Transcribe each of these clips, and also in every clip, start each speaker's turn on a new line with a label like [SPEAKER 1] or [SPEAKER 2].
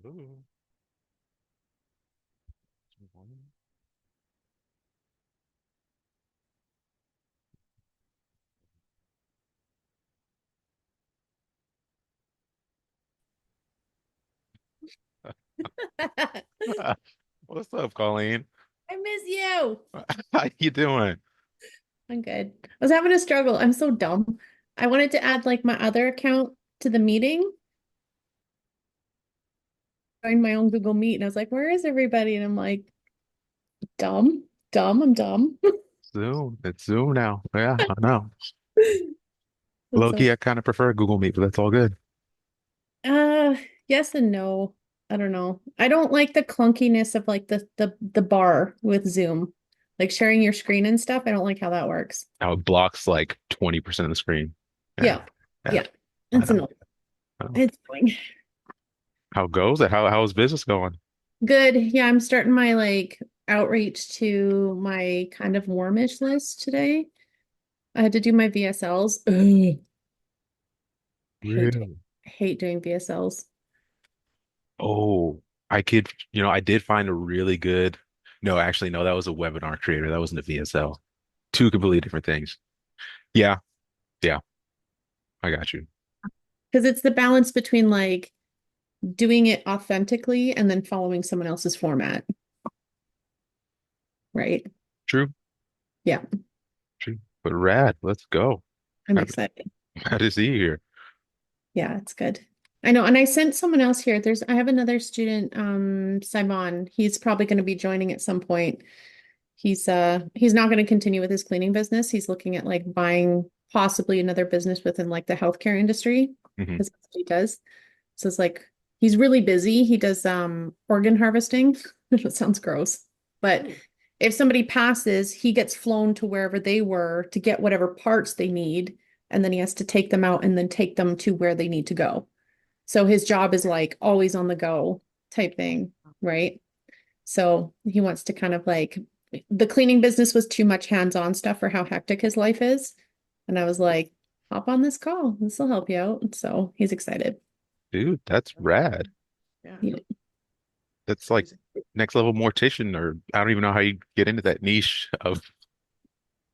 [SPEAKER 1] Ooh.
[SPEAKER 2] I
[SPEAKER 1] What's up, Colleen?
[SPEAKER 2] miss you.
[SPEAKER 1] How you doing?
[SPEAKER 2] I'm good. I was having a struggle. I'm so dumb. I wanted to add like my other account to the meeting, join my own Google Meet, and I was like, where is everybody? And I'm like, dumb, dumb, I'm dumb.
[SPEAKER 1] Zoom. It's Zoom now. Yeah, I know.
[SPEAKER 2] That's so
[SPEAKER 1] Low-key, I kind of prefer Google Meet, but that's all good.
[SPEAKER 2] uh yes and no. I don't know. I don't like the clunkiness of like the bar with Zoom. Like sharing your screen and stuff. I don't like how that works.
[SPEAKER 1] Now it blocks like 20% of the screen. Yeah.
[SPEAKER 2] Yeah.
[SPEAKER 1] Yeah.
[SPEAKER 2] Yeah.
[SPEAKER 1] I
[SPEAKER 2] It's
[SPEAKER 1] know.
[SPEAKER 2] annoying.
[SPEAKER 1] I know.
[SPEAKER 2] It's annoying.
[SPEAKER 1] How goes it? How's business going?
[SPEAKER 2] Good. Yeah, I'm starting my like outreach to my kind of warmish list today. I had to do my VSLs. Ugh, hate doing,
[SPEAKER 1] Really?
[SPEAKER 2] hate doing VSLs.
[SPEAKER 1] Oh, I did find a really good. No, actually, no, that was a webinar creator. That wasn't a VSL. Two completely different things. Yeah. Yeah. I got you.
[SPEAKER 2] Because it's the balance between like doing it authentically and then following someone else's format, right?
[SPEAKER 1] True.
[SPEAKER 2] Yeah,
[SPEAKER 1] True. But rad. Let's go.
[SPEAKER 2] I'm
[SPEAKER 1] How,
[SPEAKER 2] excited.
[SPEAKER 1] how to see you here?
[SPEAKER 2] Yeah, it's good. I know. And I sent someone else here. I have another student, Simon. He's probably going to be joining at some point. He's not going to continue with his cleaning business. He's looking at like buying possibly another business within like the healthcare industry
[SPEAKER 1] Hmm.
[SPEAKER 2] because that's what he does. So it's like he's really busy. He does organ harvesting. It sounds gross. But if somebody passes, he gets flown to wherever they were to get whatever parts they need, and then he has to take them out and then take them to where they need to go. So his job is like always on the go type thing, right? So he wants to kind of like the cleaning business was too much hands-on stuff for how hectic his life is. And I was like, hop on this call. This will help you out. So he's excited.
[SPEAKER 1] Dude, that's rad.
[SPEAKER 3] Yeah.
[SPEAKER 2] Yeah.
[SPEAKER 1] That's like next level mortician, or I don't even know how you get into that niche of,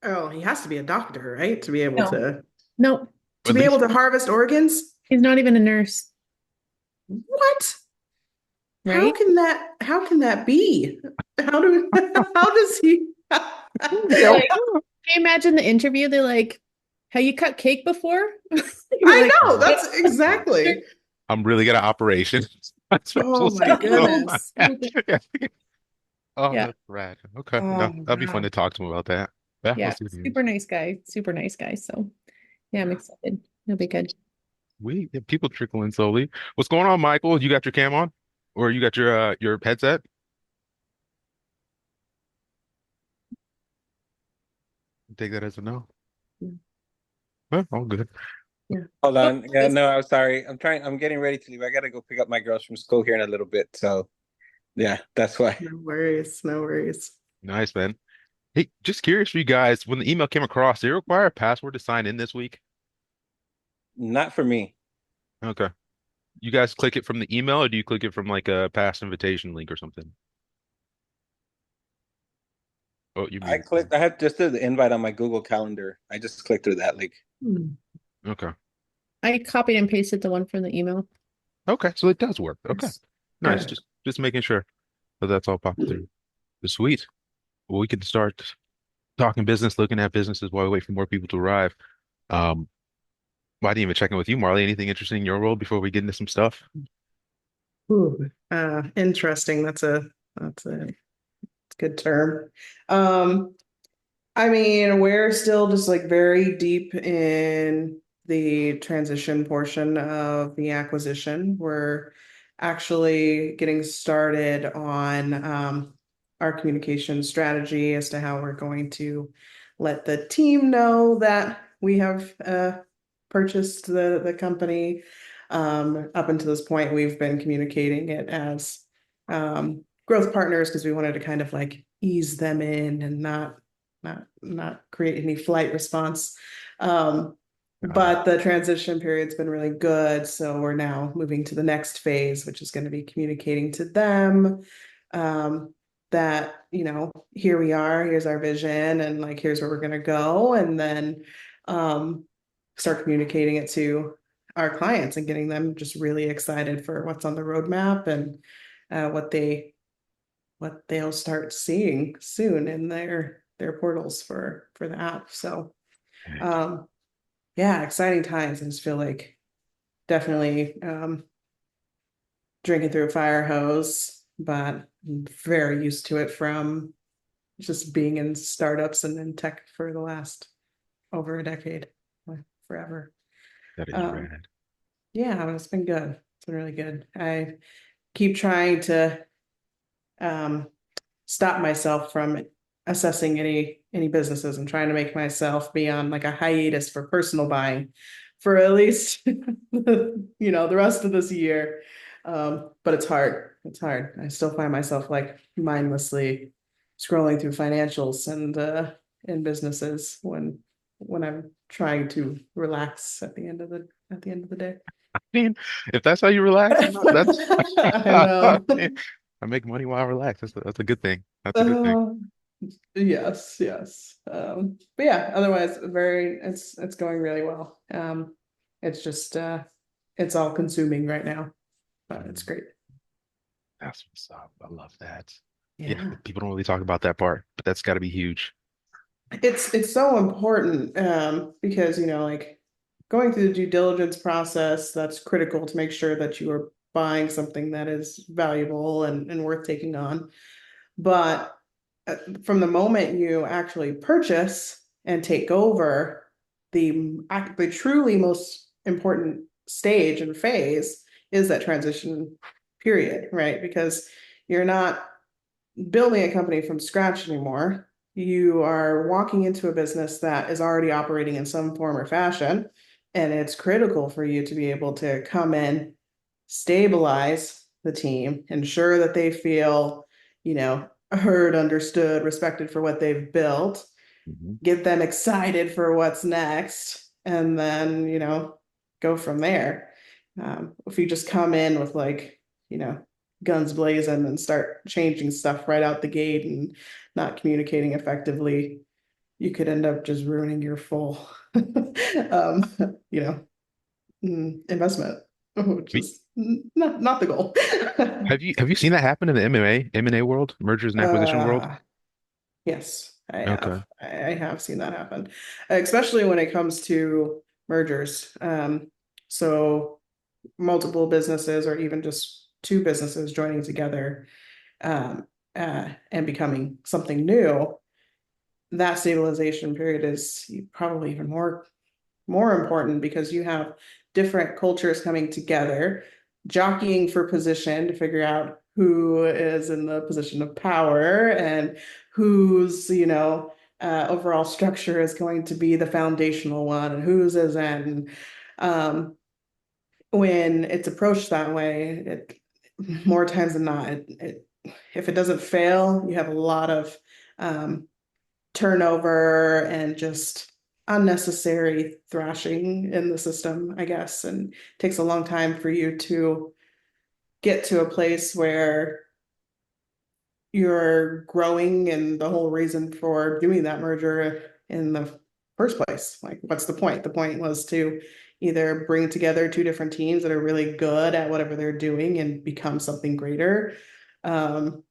[SPEAKER 3] Oh, he has to be a doctor, right? To be able
[SPEAKER 2] No,
[SPEAKER 3] to
[SPEAKER 2] no,
[SPEAKER 1] at least.
[SPEAKER 3] harvest organs?
[SPEAKER 2] he's not even a nurse,
[SPEAKER 3] What?
[SPEAKER 2] right?
[SPEAKER 3] How can that be? How do how does he
[SPEAKER 2] They're
[SPEAKER 1] Yeah.
[SPEAKER 2] like, can you imagine the interview? They're like, have you cut cake before? You're
[SPEAKER 3] I
[SPEAKER 2] like,
[SPEAKER 3] know,
[SPEAKER 2] "Yep."
[SPEAKER 3] that's exactly.
[SPEAKER 1] I'm really good at operations. My
[SPEAKER 3] Oh my
[SPEAKER 1] specialty. So,
[SPEAKER 3] goodness.
[SPEAKER 1] yeah. Oh,
[SPEAKER 2] Yeah.
[SPEAKER 1] that's rad. Okay.
[SPEAKER 3] Oh
[SPEAKER 1] No,
[SPEAKER 3] my
[SPEAKER 1] that'd be fun
[SPEAKER 3] God.
[SPEAKER 1] to talk to him about that. Yeah,
[SPEAKER 2] Yeah.
[SPEAKER 1] let's see what he is.
[SPEAKER 2] Super nice guy. Super nice guy. So yeah, I'm excited. It'll be good.
[SPEAKER 1] We have people trickling slowly. What's going on, Michael? You got your cam on? Or you got your headset? Take that as a no. Well, all good.
[SPEAKER 3] Yeah.
[SPEAKER 4] Hold
[SPEAKER 2] Oh,
[SPEAKER 4] on. Yeah, no, I'm sorry. I'm getting ready to leave. I gotta go pick up my girls from school here in a little bit. So yeah, that's why.
[SPEAKER 3] No worries, no worries.
[SPEAKER 1] Nice, man. Hey, just curious for you guys, when the email came across, did it require a password to sign in this week?
[SPEAKER 4] Not for me.
[SPEAKER 1] Okay. You guys click it from the email, or do you click it from like a past invitation link or something? Oh, you
[SPEAKER 4] I
[SPEAKER 1] muted.
[SPEAKER 4] clicked, I had just did the invite on my Google Calendar. I just clicked through that link.
[SPEAKER 3] Hmm.
[SPEAKER 1] Okay.
[SPEAKER 2] I copied and pasted the one from the email.
[SPEAKER 1] Okay, so it does work. Okay.
[SPEAKER 3] Yes.
[SPEAKER 1] Nice.
[SPEAKER 3] Good.
[SPEAKER 1] Just making sure that that's all popped through. Sweet. Well, we can start talking business, looking at businesses while we wait for more people to arrive. Um, well, I didn't even check in with you, Marley. Anything interesting in your world before we get into some stuff?
[SPEAKER 3] Ooh, interesting. That's a good term. Um, I mean, we're still just like very deep in the transition portion of the acquisition. We're actually getting started on our communication strategy as to how we're going to let the team know that we have purchased the company. Up until this point, we've been communicating it as growth partners because we wanted to kind of like ease them in and not create any flight response. but the transition period's been really good. So we're now moving to the next phase, which is going to be communicating to them that, here we are, here's our vision, and like, here's where we're going to go. And then start communicating it to our clients and getting them just really excited for what's on the roadmap and what they'll start seeing soon in their portals for the app. So yeah, exciting times. I just feel like definitely drinking through a fire hose, but I'm very used to it from just being in startups and in tech for the last over a decade, like forever.
[SPEAKER 1] That is
[SPEAKER 3] Um,
[SPEAKER 1] rad.
[SPEAKER 3] yeah, it's been good. It's been really good. I keep trying to um, stop myself from assessing any businesses and trying to make myself be on like a hiatus for personal buying for at least the rest of this year. But it's hard. It's hard. I still find myself like mindlessly scrolling through financials and in businesses when I'm trying to relax at the end of the day.
[SPEAKER 1] I mean, if that's how you relax, that's
[SPEAKER 3] I
[SPEAKER 1] I
[SPEAKER 3] know.
[SPEAKER 1] mean, I make money while I relax. That's a good thing. That's a good thing.
[SPEAKER 3] Uh, yes, yes. But yeah, otherwise it's going really well. It's just it's all consuming right now, but it's
[SPEAKER 1] Mm,
[SPEAKER 3] great.
[SPEAKER 1] That's what's up. I love that. Yeah,
[SPEAKER 3] Yeah.
[SPEAKER 1] people don't really talk about that part, but that's got to be huge.
[SPEAKER 3] It's so important because like going through the due diligence process, that's critical to make sure that you are buying something that is valuable and worth taking on. But from the moment you actually purchase and take over, the truly most important stage and phase is that transition period, right? Because you're not building a company from scratch anymore. You are walking into a business that is already operating in some form or fashion, and it's critical for you to be able to come in, stabilize the team, ensure that they feel, heard, understood, respected for what they've built,
[SPEAKER 1] Hmm.
[SPEAKER 3] get them excited for what's next, and then, go from there. If you just come in with like, guns blazing and start changing stuff right out the gate and not communicating effectively, you could end up just ruining your full, um, you know, investment, which is not the goal.
[SPEAKER 1] Have you seen that happen in the M&A world, mergers and acquisition world?
[SPEAKER 3] uh, yes, I
[SPEAKER 1] Okay.
[SPEAKER 3] have. I have seen that happen, especially when it comes to mergers. So multiple businesses or even just two businesses joining together um, and becoming something new, that stabilization period is probably even more important because you have different cultures coming together, jockeying for position to figure out who is in the position of power and whose, overall structure is going to be the foundational one and whose isn't. And, when it's approached that way, more times than not, if it doesn't fail, you have a lot of um, turnover and just unnecessary thrashing in the system, I guess. And it takes a long time for you to get to a place where you're growing and the whole reason for doing that merger in the first place. Like, what's the point? The point was to either bring together two different teams that are really good at whatever they're doing and become something greater. Um,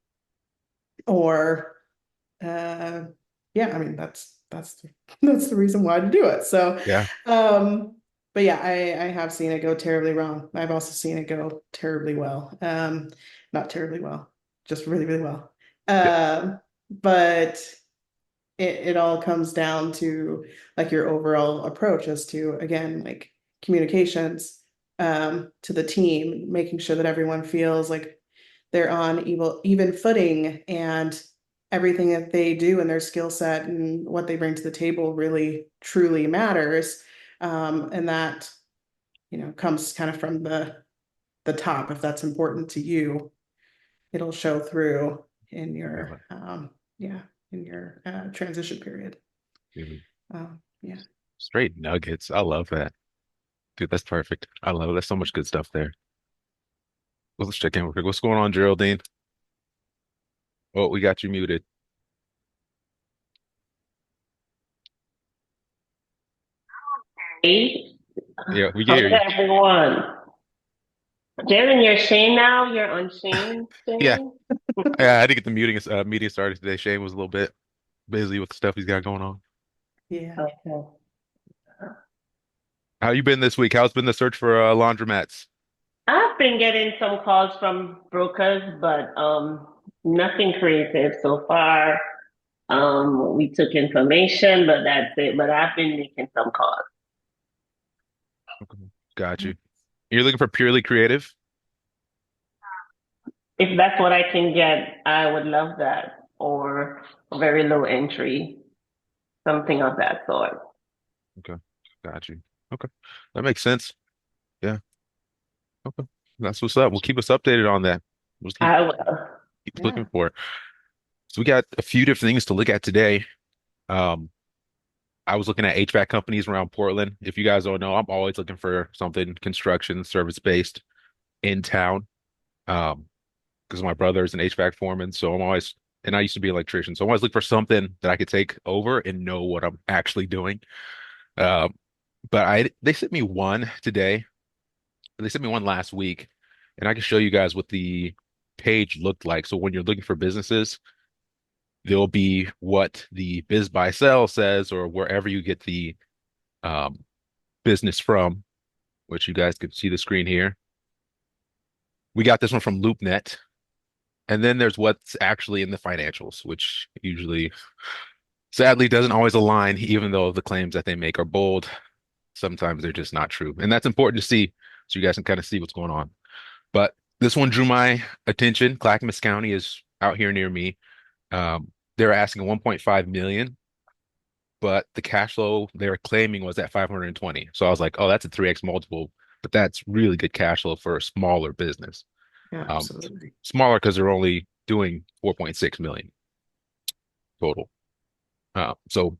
[SPEAKER 3] or yeah, I mean that's the reason why to do it. So
[SPEAKER 1] Yeah.
[SPEAKER 3] but yeah, I have seen it go terribly wrong. I've also seen it go terribly well. Not terribly well, just really, really well.
[SPEAKER 1] Yeah.
[SPEAKER 3] But it all comes down to like your overall approach as to again like communications to the team, making sure that everyone feels like they're on even footing and everything that they do and their skill set and what they bring to the table really truly matters. And that, comes kind of from the top. If that's important to you, it'll show through in
[SPEAKER 1] Feel
[SPEAKER 3] your
[SPEAKER 1] it.
[SPEAKER 3] yeah, in your transition period.
[SPEAKER 1] Feel it.
[SPEAKER 3] Yeah.
[SPEAKER 1] Straight nuggets. I love that. Dude, that's perfect. I love it. There's so much good stuff there. Well, let's check in real quick. What's going on, Geraldine? Oh, we got you muted.
[SPEAKER 5] Hey,
[SPEAKER 1] Yeah, we can
[SPEAKER 5] how's
[SPEAKER 1] hear you.
[SPEAKER 5] everyone? Darren, you're Shane now? You're on Shane
[SPEAKER 1] Yeah,
[SPEAKER 5] thing?
[SPEAKER 1] I had to get the meeting started today. Shane was a little bit busy with the stuff he's got going on.
[SPEAKER 3] Yeah.
[SPEAKER 5] Okay.
[SPEAKER 1] How you been this week? How's been the search for laundromats?
[SPEAKER 5] I've been getting some calls from brokers, but nothing creative so far. We took information, but that's it. But I've been making some calls.
[SPEAKER 1] Okay. Got you. You're looking for purely creative?
[SPEAKER 5] If that's what I can get, I would love that. Or very low entry, something of that sort.
[SPEAKER 1] Okay. Got you. Okay. That makes sense. Yeah. Okay. That's what's up. We'll keep us updated on that. We'll
[SPEAKER 5] I will.
[SPEAKER 1] keep
[SPEAKER 3] Yeah.
[SPEAKER 1] looking for it. So we got a few different things to look at today. Um, I was looking at HVAC companies around Portland. If you guys don't know, I'm always looking for something construction service based in town. Um, because my brother's an HVAC foreman, so I'm always and I used to be an electrician, so I'm always looking for something that I could take over and know what I'm actually doing. Um, but I they sent me one today. They sent me one last week, and I can show you guys what the page looked like. So when you're looking for businesses, there'll be what the biz buy sell says, or wherever you get the um, business from, which you guys can see the screen here. We got this one from LoopNet. And then there's what's actually in the financials, which usually, sadly, doesn't always align, even though the claims that they make are bold. Sometimes they're just not true. And that's important to see so you guys can kind of see what's going on. But this one drew my attention. Clackamas County is out here near me. They're asking 1.5 million, but the cash flow they were claiming was at 520. So I was like, oh, that's a 3x multiple, but that's really good cash flow for a smaller business.
[SPEAKER 3] Yeah,
[SPEAKER 1] Um,
[SPEAKER 3] absolutely.
[SPEAKER 1] Smaller because they're only doing 4.6 million total. So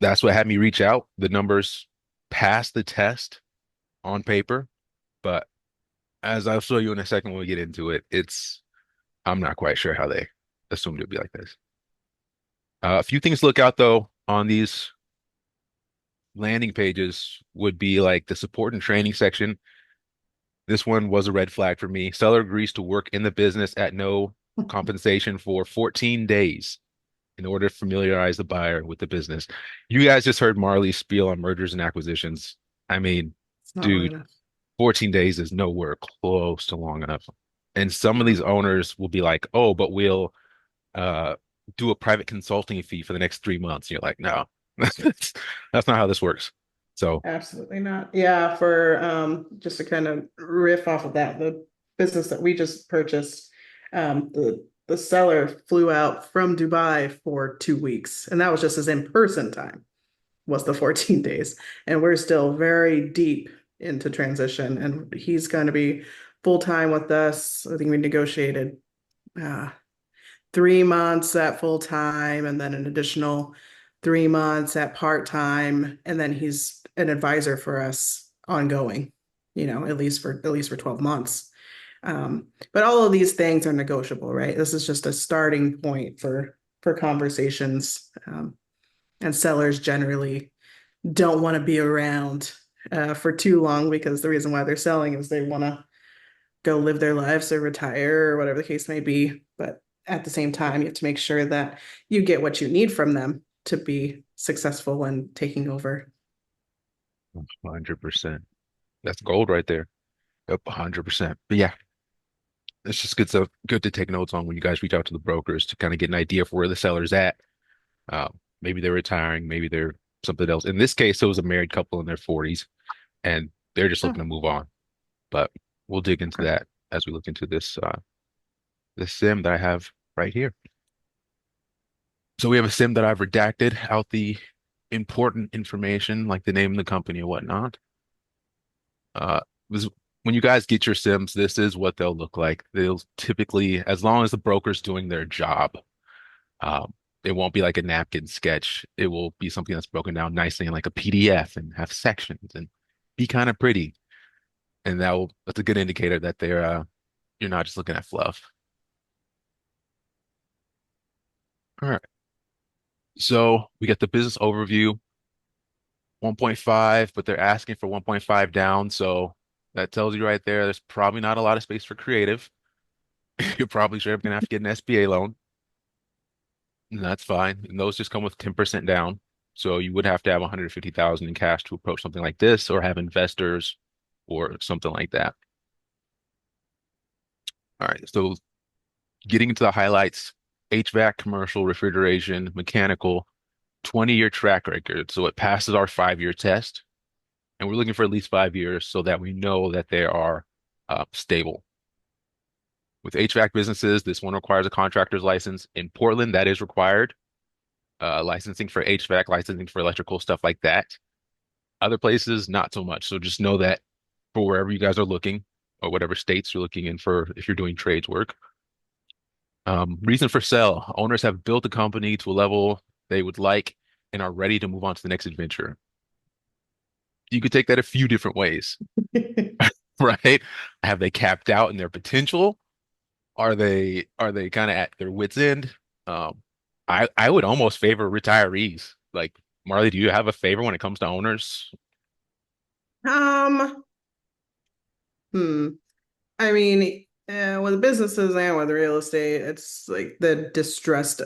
[SPEAKER 1] that's what had me reach out. The numbers passed the test on paper, but as I'll show you in a second when we get into it, I'm not quite sure how they assumed it'd be like this. A few things to look out though on these landing pages would be like the support and training section. This one was a red flag for me. Seller agrees to work in the business at no compensation for 14 days in order to familiarize the buyer with the business. You guys just heard Marley's spiel on mergers and acquisitions. I mean,
[SPEAKER 3] It's not long
[SPEAKER 1] dude,
[SPEAKER 3] enough.
[SPEAKER 1] 14 days is nowhere close to long enough. And some of these owners will be like, oh, but we'll uh do a private consulting fee for the next 3 months. You're like, no, that's not how this works. So,
[SPEAKER 3] Absolutely not. Yeah, for just to kind of riff off of that, the business that we just purchased, the seller flew out from Dubai for 2 weeks, and that was just his in-person time was the 14 days. And we're still very deep into transition, and he's going to be full-time with us. I think we negotiated uh 3 months at full time and then an additional 3 months at part time. And then he's an advisor for us ongoing, at least for 12 months. But all of these things are negotiable, right? This is just a starting point for conversations. And sellers generally don't want to be around for too long because the reason why they're selling is they want to go live their lives or retire or whatever the case may be. But at the same time, you have to make sure that you get what you need from them to be successful in taking over.
[SPEAKER 1] 100%. That's gold right there. Yep, 100%. But yeah, it's just good to take notes on when you guys reach out to the brokers to kind of get an idea for where the seller's at. Maybe they're retiring, maybe they're something else. In this case, it was a married couple in their 40s, and they're just
[SPEAKER 3] Oh,
[SPEAKER 1] looking to move on. But we'll dig into
[SPEAKER 3] okay.
[SPEAKER 1] that as we look into this sim that I have right here. So we have a sim that I've redacted out the important information, like the name of the company and whatnot. Uh, this, when you guys get your sims, this is what they'll look like. They'll typically, as long as the broker's doing their job, um, It won't be like a napkin sketch. It will be something that's broken down nicely in like a PDF and have sections and be kind of pretty. And that's a good indicator that you're not just looking at fluff. All right. So we get the business overview, 1.5, but they're asking for 1.5 down. So that tells you right there, there's probably not a lot of space for creative. You're probably sure going to have to get an SBA loan, and that's fine. And those just come with 10% down. So you would have to have 150,000 in cash to approach something like this or have investors or something like that. All right. So getting into the highlights, HVAC, commercial, refrigeration, mechanical, 20-year track record. So it passes our 5-year test. And we're looking for at least 5 years so that we know that they are stable. With HVAC businesses, this one requires a contractor's license. In Portland, that is required. Licensing for HVAC, licensing for electrical, stuff like that. Other places, not so much. So just know that for wherever you guys are looking, or whatever states you're looking in for, if you're doing trades work. Reason for sale. Owners have built the company to a level they would like and are ready to move on to the next adventure. You could take that a few different ways, right? Have they capped out in their potential? Are they kind of at their wits' end? I would almost favor retirees. Like Marley, do you have a favor when it comes to owners?
[SPEAKER 3] Um, hmm. I mean, with businesses and with real estate, it's like the distressed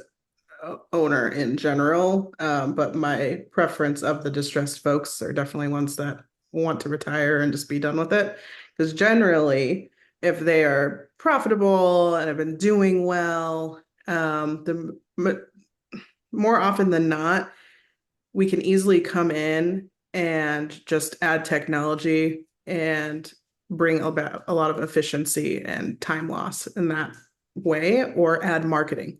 [SPEAKER 3] owner in general. But my preference of the distressed folks are definitely ones that want to retire and just be done with it. Because generally, if they are profitable and have been doing well, more often than not, we can easily come in and just add technology and bring about a lot of efficiency and time loss in that way, or add marketing.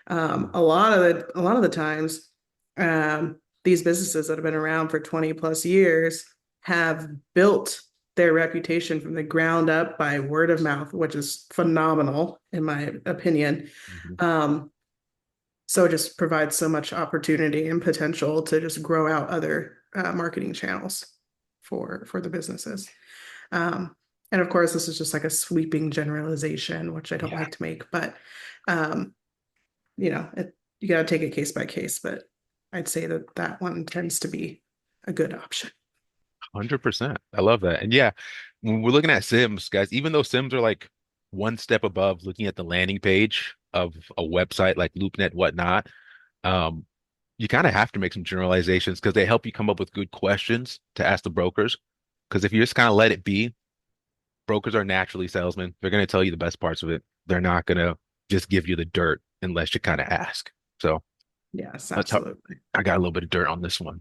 [SPEAKER 3] A lot of the times, these businesses that have been around for 20 plus years have built their reputation from the ground up by word of mouth, which is phenomenal in my opinion.
[SPEAKER 1] Mhm.
[SPEAKER 3] So it just provides so much opportunity and potential to just grow out other marketing channels for the businesses. And of course, this is just like a sweeping generalization, which I don't
[SPEAKER 1] Yeah,
[SPEAKER 3] like to make, but um, you got to take it case by case. But I'd say that that one tends to be a good option.
[SPEAKER 1] 100%. I love that. And yeah, when we're looking at Sims, guys, even though Sims are like one step above looking at the landing page of a website like LoopNet, whatnot, um, you kind of have to make some generalizations because they help you come up with good questions to ask the brokers. Because if you just kind of let it be, brokers are naturally salesmen. They're going to tell you the best parts of it. They're not going to just give you the dirt unless you kind of ask. So
[SPEAKER 3] Yes,
[SPEAKER 1] that's how
[SPEAKER 3] absolutely.
[SPEAKER 1] I got a little bit of dirt on this one.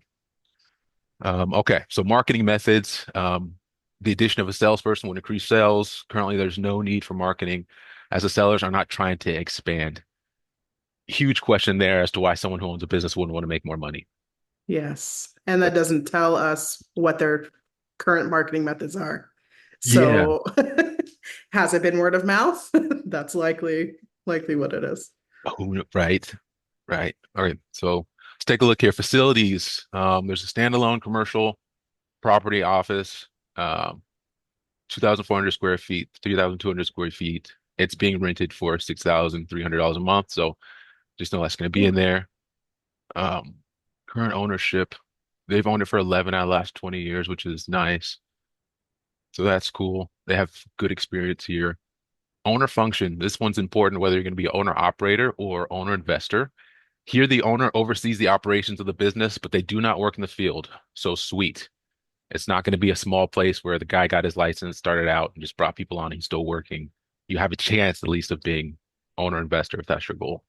[SPEAKER 1] Okay, so marketing methods. The addition of a salesperson would increase sales. Currently, there's no need for marketing as the sellers are not trying to expand. Huge question there as to why someone who owns a business wouldn't want to make more money.
[SPEAKER 3] Yes. And that doesn't tell us what their current marketing methods are.
[SPEAKER 1] Yeah.
[SPEAKER 3] So has it been word of mouth? That's likely what it is.
[SPEAKER 1] Right. Right. All right. So let's take a look here. Facilities. There's a standalone commercial property office, 2,400 square feet, 3,200 square feet. It's being rented for $6,300 a month. So just know that's going to be in there. Um, Current ownership, they've owned it for 11 out of the last 20 years, which is nice. So that's cool. They have good experience here. Owner function. This one's important, whether you're going to be owner operator or owner investor. Here, the owner oversees the operations of the business, but they do not work in the field. So sweet. It's not going to be a small place where the guy got his license, started out, and just brought people on. He's still working. You have a chance, at least, of being owner investor if that's your goal.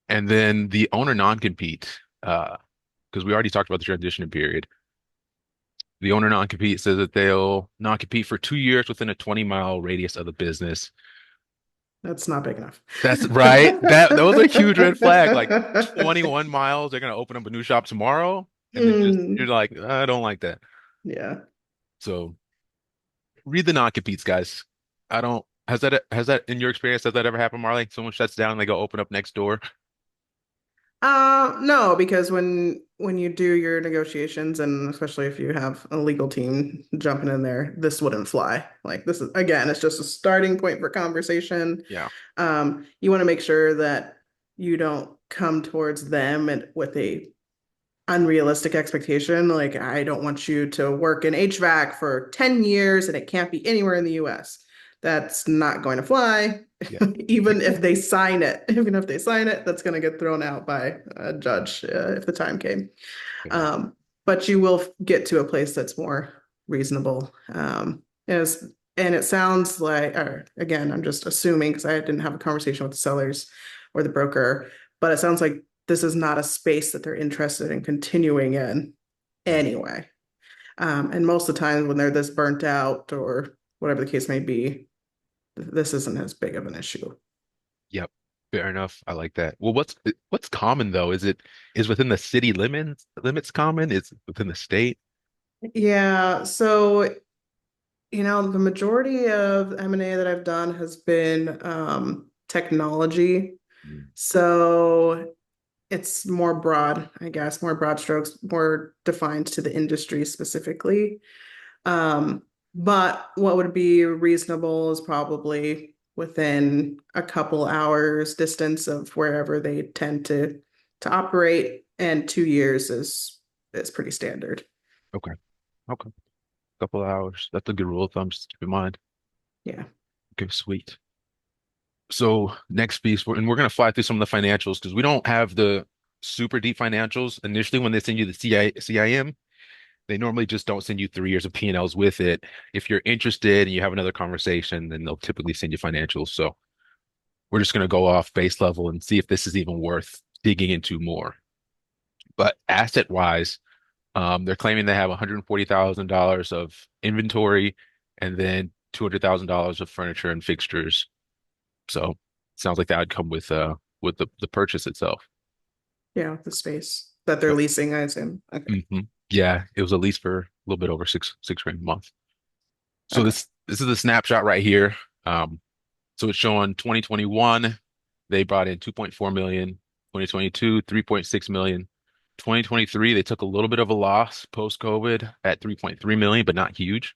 [SPEAKER 1] And then the owner non-compete, because we already talked about the transition period. The owner non-compete says that they'll non-compete for 2 years within a 20-mile radius of the business.
[SPEAKER 3] That's not big enough.
[SPEAKER 1] That's right. Those are huge red flag. Like 21 miles, they're gonna open up a new shop tomorrow, and then just you're
[SPEAKER 3] Mm,
[SPEAKER 1] like, I don't like that.
[SPEAKER 3] yeah.
[SPEAKER 1] So read the non-competes, guys. I don't. Has that in your experience, has that ever happened, Marley? Someone shuts down and they go open up next door?
[SPEAKER 3] No, because when you do your negotiations, and especially if you have a legal team jumping in there, this wouldn't fly. Like this is again, it's just a starting point for conversation.
[SPEAKER 1] Yeah.
[SPEAKER 3] You want to make sure that you don't come towards them and with a unrealistic expectation. Like, I don't want you to work in HVAC for 10 years and it can't be anywhere in the US. That's not going to fly.
[SPEAKER 1] Yeah.
[SPEAKER 3] Even if they sign it, even if they sign it, that's going to get thrown out by a judge if the time came.
[SPEAKER 1] Yeah.
[SPEAKER 3] Um, but you will get to a place that's more reasonable. As and it sounds like, or again, I'm just assuming because I didn't have a conversation with the sellers or the broker, but it sounds like this is not a space that they're interested in continuing in
[SPEAKER 1] Right.
[SPEAKER 3] anyway. And most of the time when they're this burnt out or whatever the case may be, this isn't as big of an issue.
[SPEAKER 1] Yep. Fair enough. I like that. Well, what's common though? Is within the city limits common? Is it within the state?
[SPEAKER 3] Yeah, so the majority of M&A that I've done has been technology.
[SPEAKER 1] Mm.
[SPEAKER 3] So it's more broad, I guess, more broad strokes, more defined to the industry specifically. But what would be reasonable is probably within a couple hours distance of wherever they tend to operate, and 2 years is pretty standard.
[SPEAKER 1] Okay. Okay. Couple of hours. That's a good rule of thumb. Just keep in mind.
[SPEAKER 3] Yeah.
[SPEAKER 1] Okay, sweet. So next piece, and we're gonna fly through some of the financials because we don't have the super deep financials. Initially, when they send you the CIM, they normally just don't send you 3 years of P&Ls with it. If you're interested and you have another conversation, then they'll typically send you financials. So we're just gonna go off base level and see if this is even worth digging into more. But asset wise, they're claiming they have $140,000 of inventory and then $200,000 of furniture and fixtures. So sounds like that would come with the purchase itself.
[SPEAKER 3] Yeah, the space that they're
[SPEAKER 1] Yep.
[SPEAKER 3] leasing, I assume. Okay.
[SPEAKER 1] Yeah, it was a lease for a little bit over six grand a month. So
[SPEAKER 3] Okay.
[SPEAKER 1] this is a snapshot right here. So it's showing 2021, they brought in 2.4 million, 2022, 3.6 million. 2023, they took a little bit of a loss post-COVID at 3.3 million, but not huge.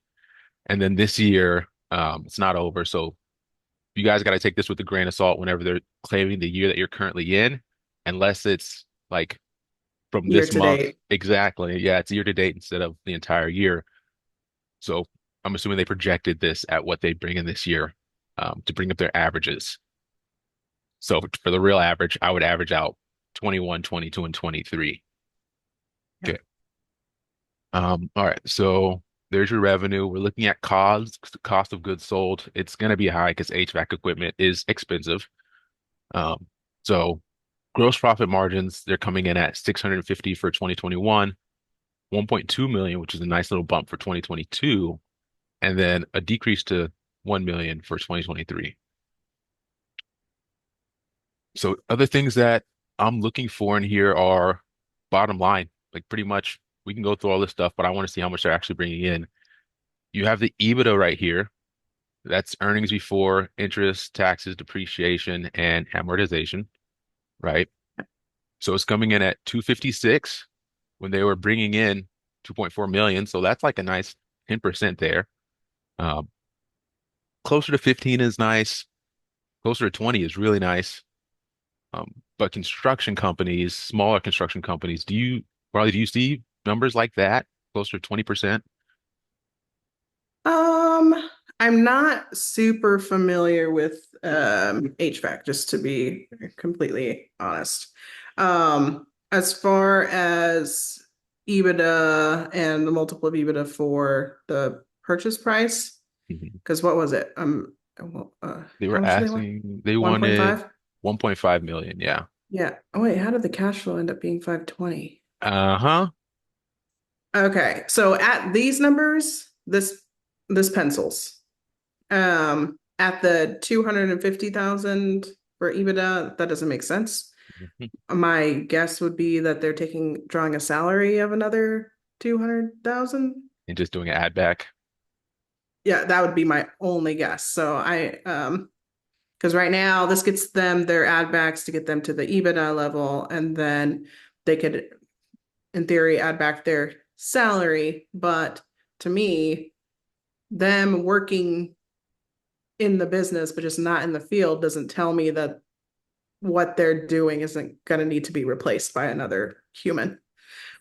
[SPEAKER 1] And then this year, it's not over. So you guys got to take this with a grain of salt whenever they're claiming the year that you're currently in, unless it's like from
[SPEAKER 3] Year
[SPEAKER 1] this
[SPEAKER 3] to
[SPEAKER 1] month.
[SPEAKER 3] date.
[SPEAKER 1] Exactly. Yeah, it's year to date instead of the entire year. So I'm assuming they projected this at what they bring in this year, to bring up their averages. So for the real average, I would average out 21, 22, and 23.
[SPEAKER 3] Yeah.
[SPEAKER 1] Okay. All right. So there's your revenue. We're looking at cost of goods sold. It's going to be high because HVAC equipment is expensive. Um, so gross profit margins, they're coming in at 650 for 2021, 1.2 million, which is a nice little bump for 2022, and then a decrease to 1 million for 2023. So other things that I'm looking for in here are bottom line. Like pretty much we can go through all this stuff, but I want to see how much they're actually bringing in. You have the EBITDA right here. That's earnings before interest, taxes, depreciation, and amortization, right? So it's coming in at 256 when they were bringing in 2.4 million. So that's like a nice 10% there. Um, Closer to 15 is nice. Closer to 20 is really nice. But construction companies, smaller construction companies, Riley, do you see numbers like that? Closer to 20%?
[SPEAKER 3] Um, I'm not super familiar with HVAC, just to be completely honest. As far as EBITDA and the multiple of EBITDA for the purchase price,
[SPEAKER 1] Mhm.
[SPEAKER 3] because what was it?
[SPEAKER 1] They
[SPEAKER 3] How
[SPEAKER 1] were
[SPEAKER 3] much do they want?
[SPEAKER 1] asking, they wanted
[SPEAKER 3] 1.5?
[SPEAKER 1] 1.5 million. Yeah.
[SPEAKER 3] Yeah. Oh wait, how did the cash flow end up being 520?
[SPEAKER 1] Uh-huh.
[SPEAKER 3] Okay, so at these numbers, this pencils. At the 250,000 for EBITDA, that doesn't make sense.
[SPEAKER 1] Mhm.
[SPEAKER 3] My guess would be that they're drawing a salary of another 200,000.
[SPEAKER 1] And just doing an add back.
[SPEAKER 3] Yeah, that would be my only guess. So because right now this gets them their add backs to get them to the EBITDA level, and then they could, in theory, add back their salary. But to me, them working in the business but just not in the field doesn't tell me that what they're doing isn't going to need to be replaced by another human,
[SPEAKER 1] Love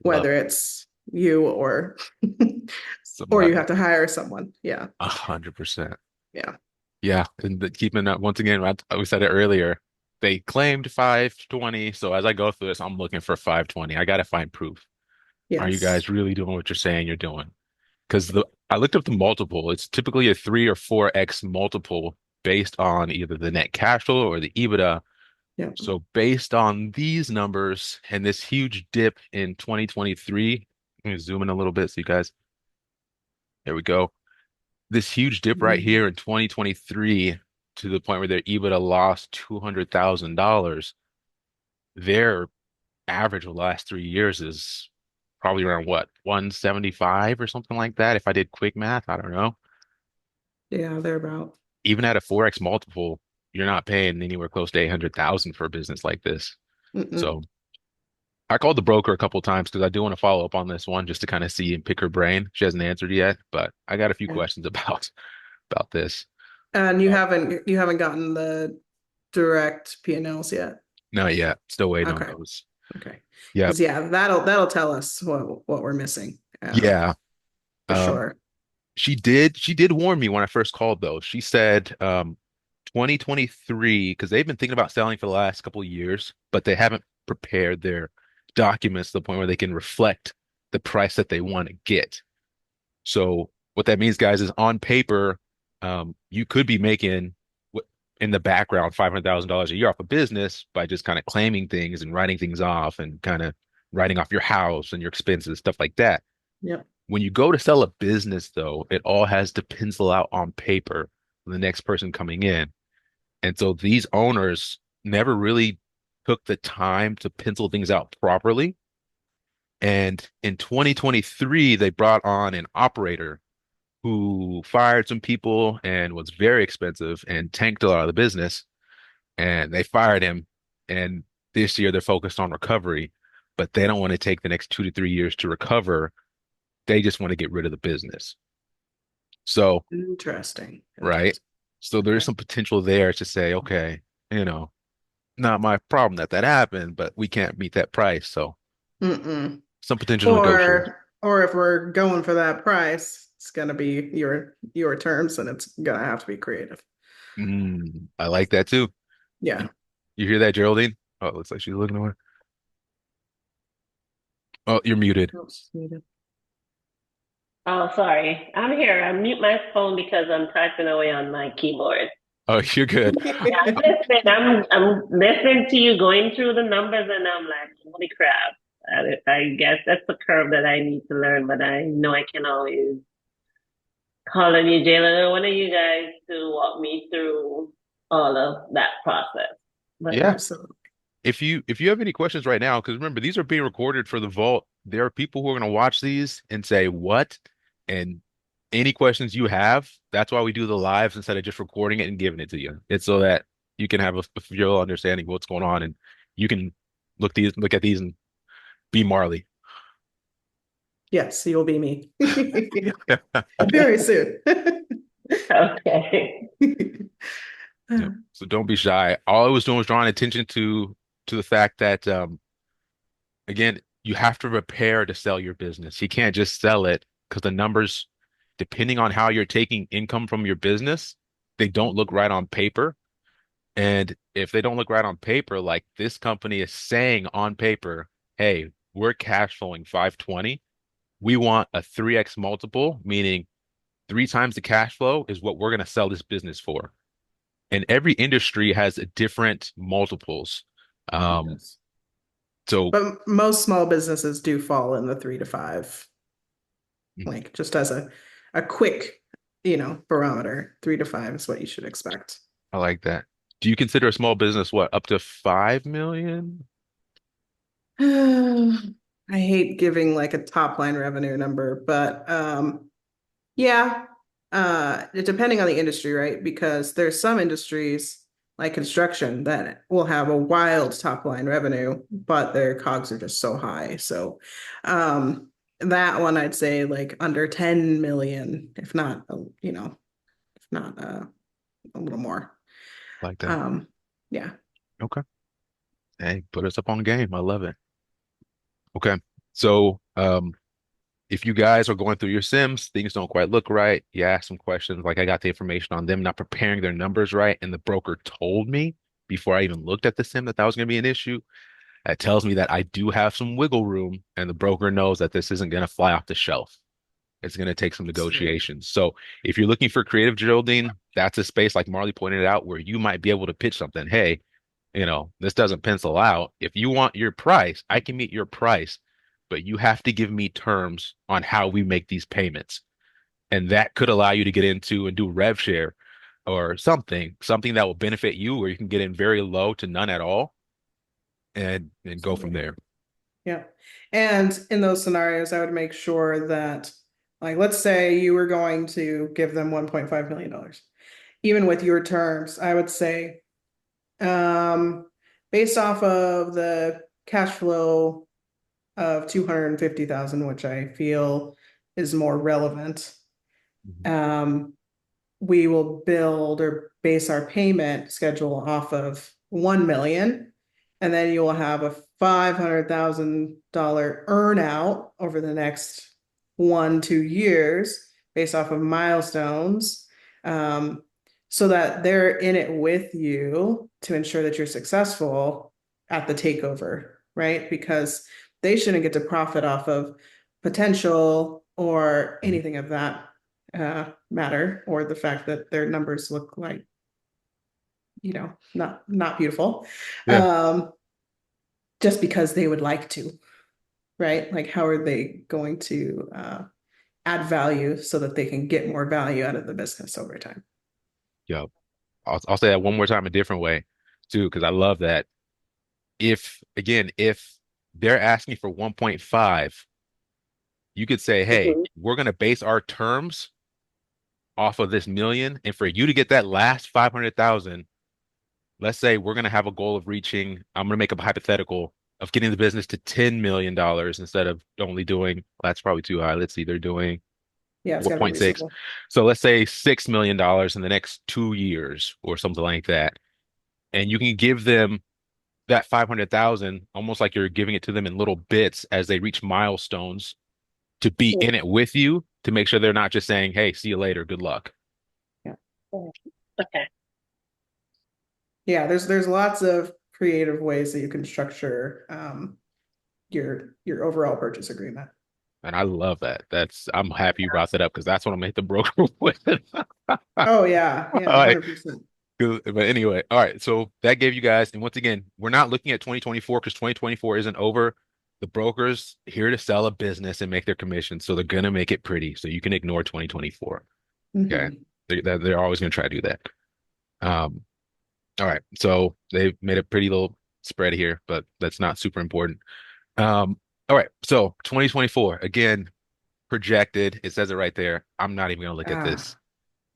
[SPEAKER 3] whether it's you or or you
[SPEAKER 1] somebody.
[SPEAKER 3] have to hire someone. Yeah.
[SPEAKER 1] 100%.
[SPEAKER 3] Yeah.
[SPEAKER 1] Yeah, and keeping up once again, we said it earlier. They claimed 520, so as I go through this, I'm looking for 520. I gotta find proof. Are you
[SPEAKER 3] Yes.
[SPEAKER 1] guys really doing what you're saying you're doing? Because the I looked up the multiple. It's typically a 3 or 4x multiple based on either the net cash flow or the EBITDA.
[SPEAKER 3] Yeah.
[SPEAKER 1] So based on these numbers and this huge dip in 2023, let me zoom in a little bit so you guys, there we go. This huge dip right here in 2023 to the point where their EBITDA lost $200,000. Their average of the last 3 years is probably around what, 175 or something like that. If I did quick math, I don't know.
[SPEAKER 3] Yeah, they're about.
[SPEAKER 1] Even at a 4x multiple, you're not paying anywhere close to 800,000 for a business like this.
[SPEAKER 3] Mm-mm.
[SPEAKER 1] So I called the broker a couple times because I do want to follow up on this one just to kind of see and pick her brain. She hasn't answered yet, but I got a few
[SPEAKER 3] Yeah.
[SPEAKER 1] questions about this.
[SPEAKER 3] And
[SPEAKER 1] Uh,
[SPEAKER 3] you haven't gotten the direct P&Ls yet.
[SPEAKER 1] Not yet. Still waiting on
[SPEAKER 3] Okay.
[SPEAKER 1] those.
[SPEAKER 3] Okay.
[SPEAKER 1] Yeah.
[SPEAKER 3] Because yeah, that'll tell us what we're missing.
[SPEAKER 1] Yeah.
[SPEAKER 3] For
[SPEAKER 1] Um,
[SPEAKER 3] sure.
[SPEAKER 1] she did warn me when I first called though. She said 2023, because they've been thinking about selling for the last couple of years, but they haven't prepared their documents to the point where they can reflect the price that they want to get. So what that means, guys, is on paper, you could be making in the background $500,000 a year off a business by just kind of claiming things and writing things off and kind of writing off your house and your expenses, stuff like that.
[SPEAKER 3] Yep.
[SPEAKER 1] When you go to sell a business, though, it all has to pencil out on paper for the next person coming in. And so these owners never really took the time to pencil things out properly. And in 2023, they brought on an operator who fired some people and was very expensive and tanked a lot of the business. And they fired him. And this year they're focused on recovery, but they don't want to take the next 2 to 3 years to recover. They just want to get rid of the business. So,
[SPEAKER 3] Interesting.
[SPEAKER 1] right.
[SPEAKER 3] Interesting.
[SPEAKER 1] So there's
[SPEAKER 3] Okay.
[SPEAKER 1] some potential there to say, okay, you know, not my problem that that happened, but we can't meet that price. So
[SPEAKER 3] Mm-mm.
[SPEAKER 1] some potential negotiation.
[SPEAKER 3] Or if we're going for that price, it's gonna be your terms, and it's gonna have to be creative.
[SPEAKER 1] I like that too. You,
[SPEAKER 3] Yeah.
[SPEAKER 1] you hear that, Geraldine? Oh, it looks like she's looking away. Oh, you're muted.
[SPEAKER 3] Oops, muted.
[SPEAKER 5] Oh, sorry. I'm here. I mute my phone because I'm typing away on my keyboard.
[SPEAKER 1] Oh, you're good.
[SPEAKER 5] Yeah, I'm listening. I'm listening to you going through the numbers, and I'm like, holy crap. I guess that's the curve that I need to learn, but I know I can always call on you, Jalen, or one of you guys to walk me through all of that process. But
[SPEAKER 1] Yeah.
[SPEAKER 3] Absolutely.
[SPEAKER 1] If you have any questions right now, because remember, these are being recorded for the vault. There are people who are going to watch these and say, what? And any questions you have, that's why we do the lives instead of just recording it and giving it to you. It's so that you can have a real understanding of what's going on and you can look at these and be Marley.
[SPEAKER 3] Yes, you'll be me. Very soon.
[SPEAKER 5] okay.
[SPEAKER 1] Yeah. So don't be shy. All I was doing was drawing attention to the fact that again, you have to prepare to sell your business. You can't just sell it because the numbers, depending on how you're taking income from your business, they don't look right on paper. And if they don't look right on paper, like this company is saying on paper, hey, we're cash flowing 520. We want a 3x multiple, meaning 3 times the cash flow is what we're going to sell this business for. And every industry has a different multiples. Um,
[SPEAKER 3] Yes.
[SPEAKER 1] so
[SPEAKER 3] But most small businesses do fall in the 3 to 5, like just as a quick, barometer. 3 to 5 is what you should expect.
[SPEAKER 1] I like that. Do you consider a small business what, up to 5 million?
[SPEAKER 3] I hate giving like a top line revenue number, but yeah, depending on the industry, right? Because there's some industries like construction that will have a wild top line revenue, but their COGS are just so high. So that one I'd say like under 10 million, if not, if not a little more.
[SPEAKER 1] Like that.
[SPEAKER 3] Um, yeah.
[SPEAKER 1] Okay. Hey, put us up on game. I love it. Okay. So, if you guys are going through your Sims, things don't quite look right, you ask some questions. Like I got the information on them not preparing their numbers right, and the broker told me before I even looked at the Sim that that was going to be an issue. That tells me that I do have some wiggle room, and the broker knows that this isn't going to fly off the shelf. It's going to take some
[SPEAKER 3] Sweet.
[SPEAKER 1] negotiations. So if you're looking for creative Geraldine, that's a space like Marley pointed out where you might be able to pitch something. Hey, this doesn't pencil out. If you want your price, I can meet your price, but you have to give me terms on how we make these payments. And that could allow you to get into and do rev share or something that will benefit you where you can get in very low to none at all and go from
[SPEAKER 3] Sweet.
[SPEAKER 1] there.
[SPEAKER 3] Yeah. And in those scenarios, I would make sure that, like, let's say you were going to give them $1.5 million. Even with your terms, I would say, based off of the cash flow of 250,000, which I feel is more relevant,
[SPEAKER 1] Mhm.
[SPEAKER 3] um, we will build or base our payment schedule off of 1 million. And then you will have a $500,000 earn out over the next 1, 2 years based off of milestones. Um, so that they're in it with you to ensure that you're successful at the takeover, right? Because they shouldn't get to profit off of potential or
[SPEAKER 1] Mhm.
[SPEAKER 3] anything of that matter, or the fact that their numbers look like, not beautiful.
[SPEAKER 1] Yeah.
[SPEAKER 3] Um, just because they would like to, right? Like, how are they going to add value so that they can get more value out of the business over time?
[SPEAKER 1] Yeah. I'll say that one more time a different way too, because I love that. If they're asking for 1.5, you could say, hey,
[SPEAKER 5] Mhm.
[SPEAKER 1] we're going to base our terms off of this million. And for you to get that last 500,000, let's say we're going to have a goal of reaching, I'm going to make a hypothetical of getting the business to $10 million dollars instead of only doing, well, that's probably too high. Let's see, they're doing
[SPEAKER 3] Yeah, it's got to be
[SPEAKER 1] 4.6.
[SPEAKER 3] reasonable.
[SPEAKER 1] So let's say $6 million dollars in the next 2 years or something like that. And you can give them that 500,000 almost like you're giving it to them in little bits as they reach milestones to be in it with you to make sure they're not just saying, hey, see you later, good luck.
[SPEAKER 3] Yeah.
[SPEAKER 5] Okay.
[SPEAKER 3] Yeah, there's lots of creative ways that you can structure your overall purchase agreement.
[SPEAKER 1] And I love that. I'm happy you brought that up because that's what I'm at the broker with.
[SPEAKER 3] Oh yeah,
[SPEAKER 1] All
[SPEAKER 3] yeah,
[SPEAKER 1] right.
[SPEAKER 3] 100%.
[SPEAKER 1] Good. But anyway, all right. So that gave you guys, and once again, we're not looking at 2024 because 2024 isn't over. The broker's here to sell a business and make their commission, so they're gonna make it pretty. So you can ignore 2024. Okay,
[SPEAKER 3] Hmm.
[SPEAKER 1] they're always gonna try to do that. Um, all right. So they've made a pretty little spread here, but that's not super important. Um, all right. So 2024 again projected. It says it right there. I'm not even gonna look at this.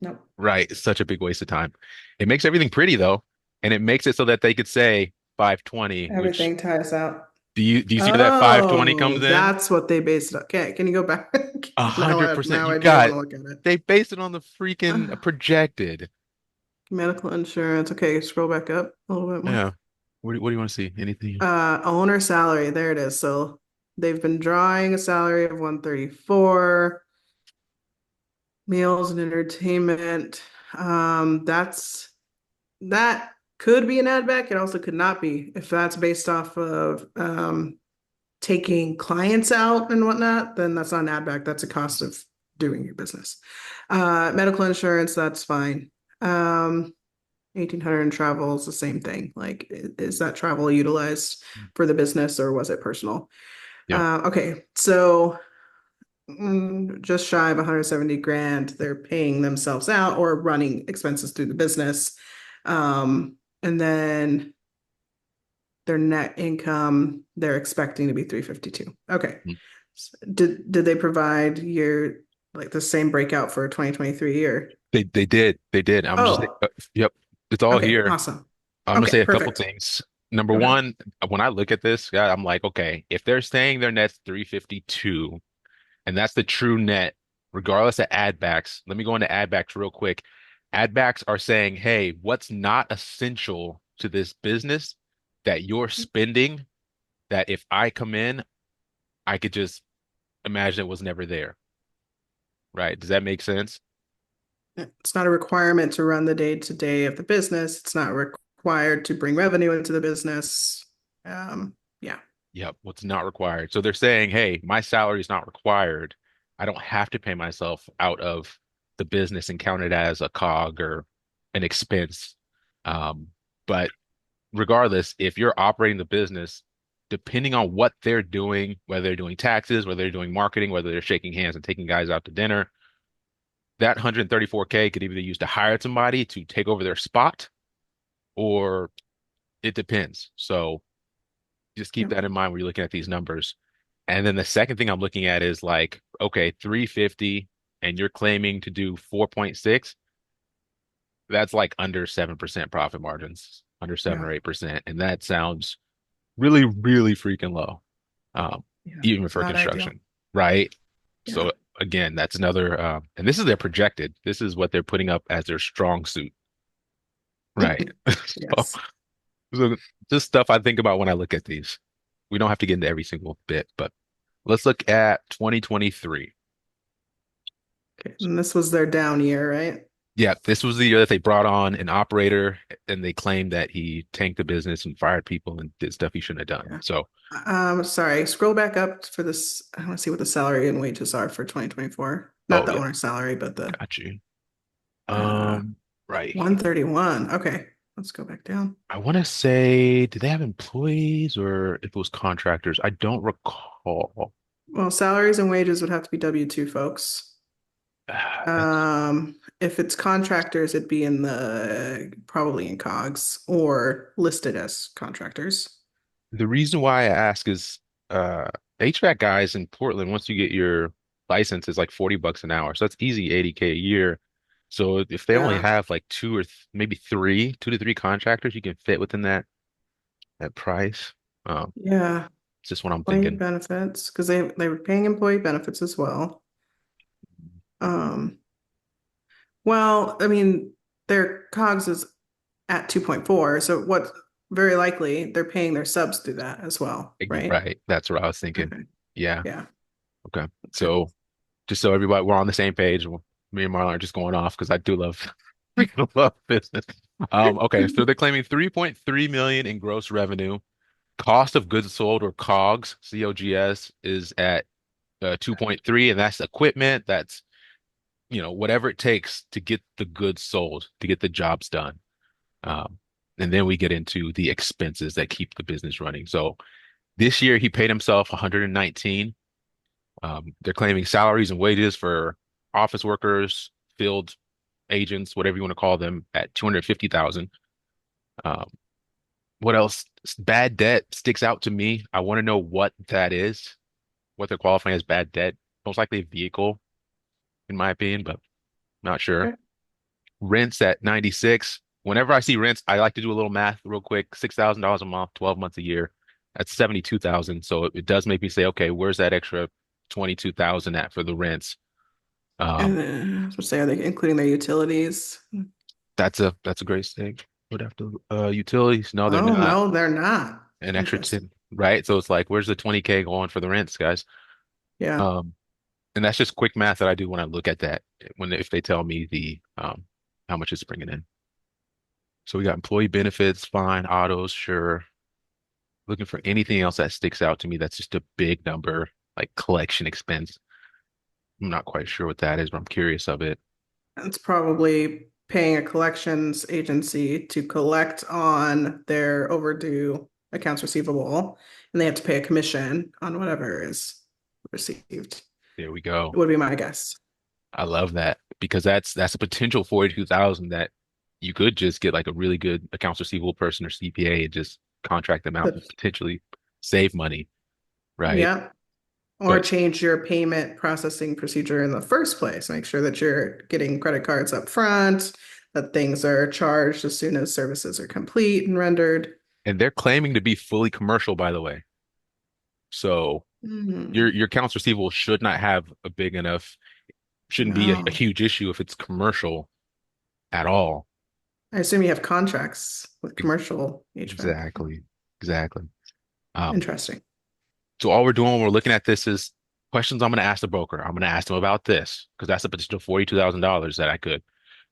[SPEAKER 3] No,
[SPEAKER 1] Right. It's such a big waste of time. It makes everything pretty though, and it makes it so that they could say 520, which
[SPEAKER 3] everything ties out.
[SPEAKER 1] do you see where that 520
[SPEAKER 3] Oh,
[SPEAKER 1] comes in?
[SPEAKER 3] that's what they based it on. Okay, can you go back?
[SPEAKER 1] A
[SPEAKER 3] Now
[SPEAKER 1] hundred
[SPEAKER 3] I,
[SPEAKER 1] percent.
[SPEAKER 3] now
[SPEAKER 1] You
[SPEAKER 3] I do want
[SPEAKER 1] got
[SPEAKER 3] to look at it.
[SPEAKER 1] they based it on the freaking projected.
[SPEAKER 3] Medical insurance. Okay, scroll back up a little bit more.
[SPEAKER 1] Yeah. What do you want to see? Anything?
[SPEAKER 3] Owner salary. There it is. So they've been drawing a salary of 134. Meals and entertainment. That could be an add back. It also could not be if that's based off of taking clients out and whatnot, then that's not an add back. That's a cost of doing your business. Medical insurance, that's fine. 1,800 in travel is the same thing. Like, is that travel utilized for the business or was it personal?
[SPEAKER 1] Yeah.
[SPEAKER 3] Okay, so just shy of 170 grand they're paying themselves out or running expenses through the business. And then their net income they're expecting to be 352. Okay.
[SPEAKER 1] Mm.
[SPEAKER 3] Did they provide like the same breakout for 2023 year?
[SPEAKER 1] They did. I'm just
[SPEAKER 3] Oh,
[SPEAKER 1] yep, it's all
[SPEAKER 3] okay,
[SPEAKER 1] here.
[SPEAKER 3] awesome.
[SPEAKER 1] I'm gonna
[SPEAKER 3] Okay,
[SPEAKER 1] say a couple
[SPEAKER 3] perfect.
[SPEAKER 1] things. Number
[SPEAKER 3] Okay.
[SPEAKER 1] one, when I look at this, yeah, I'm like, okay, if they're saying their net's 352, and that's the true net, regardless of add backs. Let me go into add backs real quick. Add backs are saying, hey, what's not essential to this business that you're spending that if I come in, I could just imagine it was never there, right? Does that make sense?
[SPEAKER 3] It's not a requirement to run the day to day of the business. It's not required to bring revenue into the business. Yeah,
[SPEAKER 1] Yep, what's not required. So they're saying, hey, my salary is not required. I don't have to pay myself out of the business and count it as a cog or an expense. Um, but regardless, if you're operating the business, depending on what they're doing, whether they're doing taxes, whether they're doing marketing, whether they're shaking hands and taking guys out to dinner, that 134K could either be used to hire somebody to take over their spot, or it depends. So just keep
[SPEAKER 3] yeah,
[SPEAKER 1] that in mind when you're looking at these numbers. And then the second thing I'm looking at is like, okay, 350 and you're claiming to do 4.6, that's like under 7% profit margins, under 7
[SPEAKER 3] yeah,
[SPEAKER 1] or 8%. And that sounds really, really freaking low, um,
[SPEAKER 3] yeah.
[SPEAKER 1] even for
[SPEAKER 3] Not ideal.
[SPEAKER 1] construction, right?
[SPEAKER 3] Yeah.
[SPEAKER 1] So again, that's another, and this is their projected. This is what they're putting up as their strong suit, right? So,
[SPEAKER 3] Yes.
[SPEAKER 1] so just stuff I think about when I look at these. We don't have to get into every single bit, but let's look at 2023.
[SPEAKER 3] Okay. And this was their down year, right?
[SPEAKER 1] Yeah, this was the year that they brought on an operator and they claimed that he tanked the business and fired people and did stuff he shouldn't have done.
[SPEAKER 3] Yeah.
[SPEAKER 1] So,
[SPEAKER 3] Sorry, scroll back up for this. I want to see what the salary and wages are for 2024. Not
[SPEAKER 1] oh
[SPEAKER 3] the
[SPEAKER 1] yeah,
[SPEAKER 3] owner's salary, but the
[SPEAKER 1] got you.
[SPEAKER 3] uh
[SPEAKER 1] Right here.
[SPEAKER 3] 131. Okay, let's go back down.
[SPEAKER 1] I want to say, did they have employees or if it was contractors? I don't recall.
[SPEAKER 3] Well, salaries and wages would have to be W-2 folks.
[SPEAKER 1] That's
[SPEAKER 3] If it's contractors, it'd be in the probably in COGS or listed as contractors.
[SPEAKER 1] the reason why I ask is HVAC guys in Portland, once you get your license, is like 40 bucks an hour. So that's easy 80K a year. So if they only
[SPEAKER 3] Yeah,
[SPEAKER 1] have like two or th maybe three, 2 to 3 contractors, you can fit within that price.
[SPEAKER 3] yeah.
[SPEAKER 1] It's just what I'm
[SPEAKER 3] Employee
[SPEAKER 1] thinking.
[SPEAKER 3] benefits because they were paying employee benefits as well. Um, well, I mean, their COGS is at 2.4, so what very likely they're paying their subs through that as well, right?
[SPEAKER 1] Right. That's what I was thinking.
[SPEAKER 3] Okay.
[SPEAKER 1] Yeah.
[SPEAKER 3] Yeah.
[SPEAKER 1] Okay.
[SPEAKER 3] Okay.
[SPEAKER 1] So just so everybody we're on the same page, me and Marlon are just going off because I do love freaking love business. Okay, so they're claiming 3.3 million in gross revenue. Cost of goods sold or COGS, COGS is at 2.3, and that's equipment, that's whatever it takes to get the goods sold, to get the jobs done. Um, and then we get into the expenses that keep the business running. So this year he paid himself 119. They're claiming salaries and wages for office workers, field agents, whatever you want to call them, at 250,000. Um, what else? Bad debt sticks out to me. I want to know what that is, what they're qualifying as bad debt. Most likely a vehicle, in my opinion, but not sure.
[SPEAKER 3] Okay.
[SPEAKER 1] Rents at 96. Whenever I see rents, I like to do a little math real quick. $6,000 a month, 12 months a year. That's 72,000. So it does make me say, okay, where's that extra 22,000 at for the rents?
[SPEAKER 3] And
[SPEAKER 1] Um,
[SPEAKER 3] then, I was gonna say, are they including their utilities?
[SPEAKER 1] that's a great thing. Would have to utilities. No, they're
[SPEAKER 3] Oh,
[SPEAKER 1] not.
[SPEAKER 3] no, they're not.
[SPEAKER 1] An extra
[SPEAKER 3] Interesting.
[SPEAKER 1] 10, right? So it's like, where's the 20K going for the rents, guys?
[SPEAKER 3] Yeah.
[SPEAKER 1] Um, and that's just quick math that I do when I look at that, when if they tell me the how much it's bringing in. So we got employee benefits, fine, autos, sure. Looking for anything else that sticks out to me that's just a big number, like collection expense. I'm not quite sure what that is, but I'm curious of it.
[SPEAKER 3] It's probably paying a collections agency to collect on their overdue accounts receivable, and they have to pay a commission on whatever is received.
[SPEAKER 1] There we
[SPEAKER 3] It
[SPEAKER 1] go.
[SPEAKER 3] would be my guess.
[SPEAKER 1] I love that because that's a potential 42,000 that you could just get like a really good accounts receivable person or CPA and just contract them out and
[SPEAKER 3] But
[SPEAKER 1] potentially save money, right?
[SPEAKER 3] yeah, Or
[SPEAKER 1] But
[SPEAKER 3] change your payment processing procedure in the first place. Make sure that you're getting credit cards up front, that things are charged as soon as services are complete and rendered.
[SPEAKER 1] and they're claiming to be fully commercial, by the way. So
[SPEAKER 3] Hmm.
[SPEAKER 1] your accounts receivable should not have a big enough, shouldn't be a
[SPEAKER 3] No.
[SPEAKER 1] huge issue if it's commercial at all.
[SPEAKER 3] I assume you have contracts with
[SPEAKER 1] Ex-
[SPEAKER 3] commercial HVAC.
[SPEAKER 1] Exactly. Exactly. Um,
[SPEAKER 3] Interesting.
[SPEAKER 1] so all we're doing when we're looking at this is questions I'm going to ask the broker. I'm going to ask them about this because that's a potential $42,000 that I could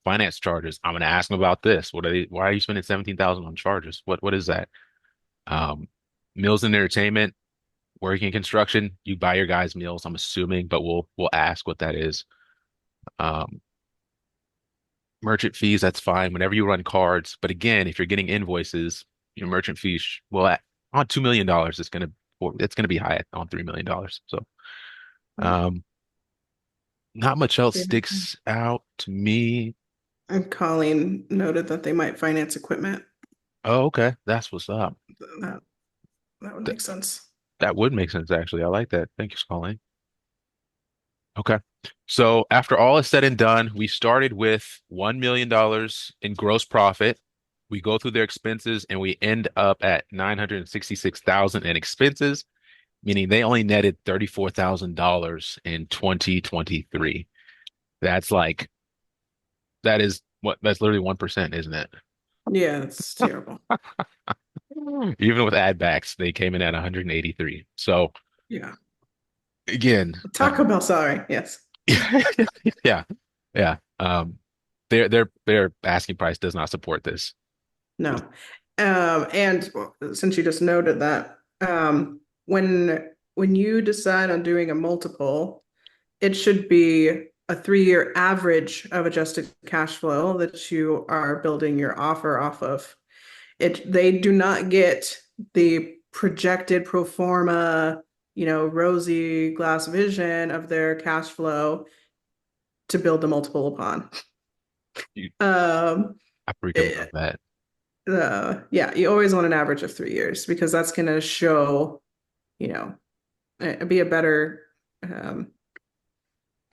[SPEAKER 1] finance charges. I'm going to ask them about this. Why are you spending 17,000 on charges? What is that? Um, Meals and entertainment, working in construction, you buy your guys meals, I'm assuming, but we'll ask what that is. Um, Merchant fees, that's fine whenever you run cards. But again, if you're getting invoices, your merchant fees, well, on $2 million, it's gonna be high on $3 million. So, um, not much else
[SPEAKER 3] Yeah.
[SPEAKER 1] sticks out to me.
[SPEAKER 3] And Colleen noted that they might finance equipment.
[SPEAKER 1] Oh, okay, that's what's up.
[SPEAKER 3] That that would
[SPEAKER 1] Th
[SPEAKER 3] make sense.
[SPEAKER 1] that would make sense actually. I like that. Thank you, Colleen. Okay. So after all is said and done, we started with $1 million in gross profit. We go through their expenses and we end up at 966,000 in expenses, meaning they only netted $34,000 in 2023. That's like that's literally 1%, isn't it?
[SPEAKER 3] Yeah, it's terrible.
[SPEAKER 1] Even with add backs, they came in at 183. So
[SPEAKER 3] Yeah.
[SPEAKER 1] again,
[SPEAKER 3] Taco Bell salary, yes.
[SPEAKER 1] yeah, yeah. Their asking price does not support this.
[SPEAKER 3] No. And since you just noted that, when you decide on doing a multiple, it should be a 3-year average of adjusted cash flow that you are building your offer off of. They do not get the projected pro forma, rosy glass vision of their cash flow to build the multiple upon.
[SPEAKER 1] You,
[SPEAKER 3] Um,
[SPEAKER 1] I freaking
[SPEAKER 3] it-
[SPEAKER 1] love that.
[SPEAKER 3] yeah, you always want an average of 3 years because that's going to show, you know, be um,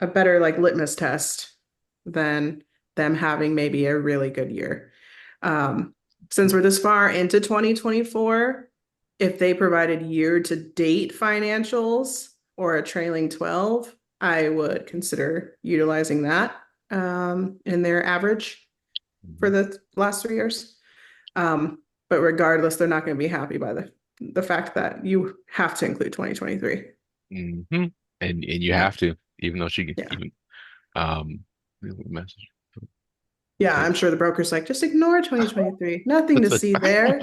[SPEAKER 3] a better like litmus test than them having maybe a really good year. Since we're this far into 2024, if they provided year to date financials or a trailing 12, I would consider utilizing that in their average for
[SPEAKER 1] Mhm.
[SPEAKER 3] the last 3 years. But regardless, they're not going to be happy by the fact that you have to include 2023.
[SPEAKER 1] Hmm. And you
[SPEAKER 3] Yeah.
[SPEAKER 1] have to, even though she
[SPEAKER 3] Yeah.
[SPEAKER 1] even message.
[SPEAKER 3] Yeah,
[SPEAKER 1] Okay.
[SPEAKER 3] I'm sure the broker's like, just ignore 2023. Nothing to
[SPEAKER 1] That's a
[SPEAKER 3] see there.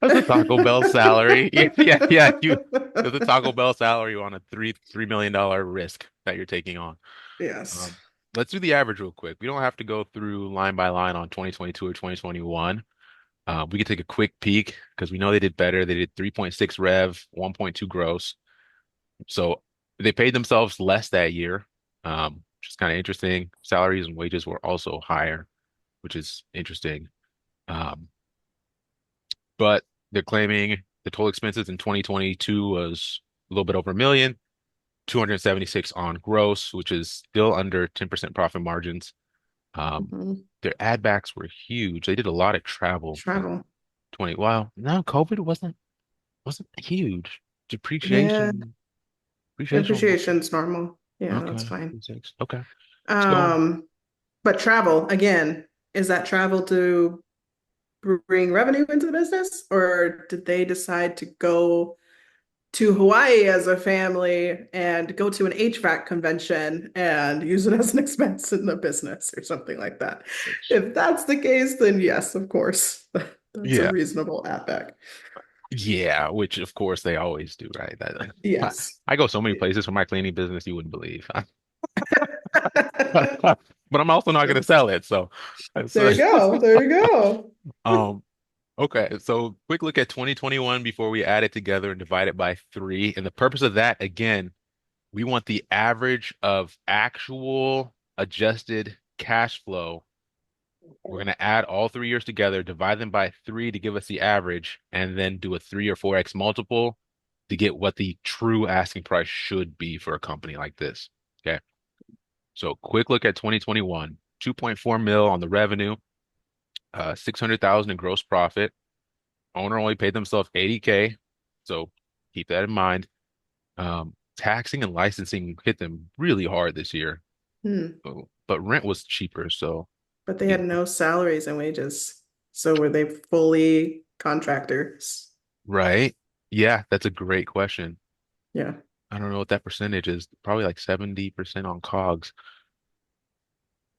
[SPEAKER 1] that's a Taco Bell salary. Yeah, yeah, yeah. That's a Taco Bell salary on a $3 million risk that you're taking on.
[SPEAKER 3] Yes.
[SPEAKER 1] Um, let's do the average real quick. We don't have to go through line by line on 2022 or 2021. We could take a quick peek because we know they did better. They did 3.6 rev, 1.2 gross. So they paid themselves less that year, which is kind of interesting. Salaries and wages were also higher, which is interesting. Um, but they're claiming the total expenses in 2022 was a little bit over a million, 276 on gross, which is still under 10% profit margins.
[SPEAKER 3] Mhm.
[SPEAKER 1] Their ad backs were huge. They did a lot of travel in
[SPEAKER 3] Travel.
[SPEAKER 1] 20. Wow, no, COVID wasn't huge.
[SPEAKER 3] Yeah,
[SPEAKER 1] Depreciation was
[SPEAKER 3] appreciation's normal. Yeah, that's
[SPEAKER 1] okay.
[SPEAKER 3] fine.
[SPEAKER 1] 6. Okay. So
[SPEAKER 3] Um, but travel, again, is that travel to bring revenue into the business, or did they decide to go to Hawaii as a family and go to an HVAC convention and use it as an expense in the business or something like that? If that's the case, then yes, of course, that's a
[SPEAKER 1] yeah,
[SPEAKER 3] reasonable add.
[SPEAKER 1] yeah, which of course they always do, right?
[SPEAKER 3] Yes.
[SPEAKER 1] I go so many places for my cleaning business you wouldn't believe. But I'm also not going to sell it.
[SPEAKER 3] There you go. There you go.
[SPEAKER 1] um, okay. So quick look at 2021 before we add it together and divide it by three. And the purpose of that, again, we want the average of actual adjusted cash flow. We're going to add all 3 years together, divide them by three to give us the average, and then do a 3 or 4x multiple. to get what the true asking price should be for a company like this. Okay. So quick look at 2021, 2.4 mil on the revenue, 600,000 in gross profit. Owner only paid themselves 80K. So keep that in mind. Taxing and licensing hit them really hard this year.
[SPEAKER 3] Hmm.
[SPEAKER 1] But rent was cheaper, so
[SPEAKER 3] But they
[SPEAKER 1] yeah,
[SPEAKER 3] had no salaries and wages. So were they fully contractors?
[SPEAKER 1] right? Yeah, that's a great question.
[SPEAKER 3] Yeah.
[SPEAKER 1] I don't know what that percentage is. Probably like 70% on COGS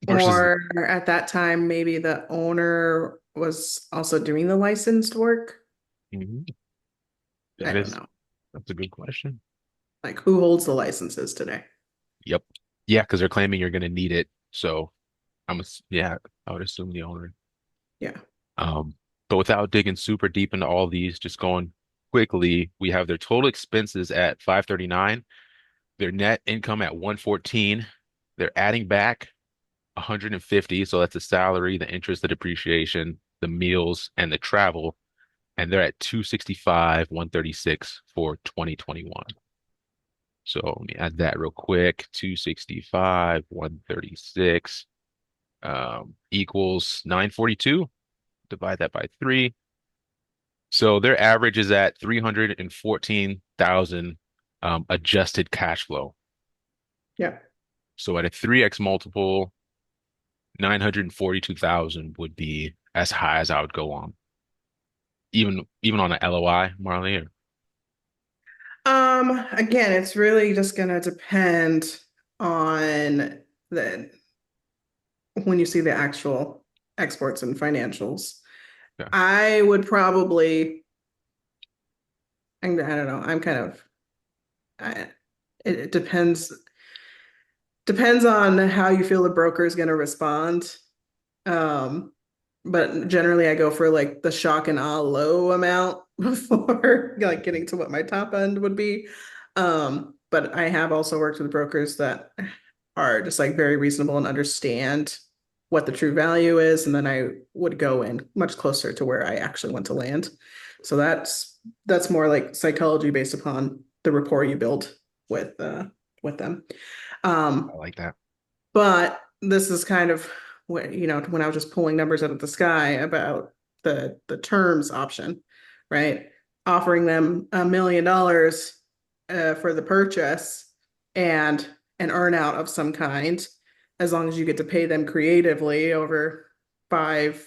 [SPEAKER 1] versus
[SPEAKER 3] Or at that time, maybe the owner was also doing the licensed work.
[SPEAKER 1] Mhm.
[SPEAKER 3] I
[SPEAKER 1] That
[SPEAKER 3] don't
[SPEAKER 1] is
[SPEAKER 3] know.
[SPEAKER 1] that's a good question.
[SPEAKER 3] Like who holds the licenses today?
[SPEAKER 1] Yep. Yeah, because they're claiming you're gonna need it. So yeah, I would assume the owner.
[SPEAKER 3] Yeah.
[SPEAKER 1] Um, but without digging super deep into all these, just going quickly, we have their total expenses at 539, their net income at 114. They're adding back 150, so that's the salary, the interest, the depreciation, the meals, and the travel, and they're at 265, 136 for 2021. So let me add that real quick. 265, 136 equals 942. Divide that by three. So their average is at 314,000 adjusted cash flow.
[SPEAKER 3] Yeah.
[SPEAKER 1] So at a 3x multiple, 942,000 would be as high as I would go on. Even on an LOI, Marley.
[SPEAKER 3] Again, it's really just gonna depend on the when you see the actual exports and financials.
[SPEAKER 1] Yeah.
[SPEAKER 3] I would probably, I don't know, I'm kind of, I, it depends on how you feel the broker is going to respond. Um, but generally I go for like the shock and awe low amount before like getting to what my top end would be. But I have also worked with brokers that are just like very reasonable and understand what the true value is, and then I would go in much closer to where I actually want to land. So that's more like psychology based upon the rapport you build with them.
[SPEAKER 1] I
[SPEAKER 3] Um,
[SPEAKER 1] like that.
[SPEAKER 3] but this is kind of what, when I was just pulling numbers out of the sky about the terms option, right? Offering them $1 million for the purchase and an earnout of some kind, as long as you get to pay them creatively over 5+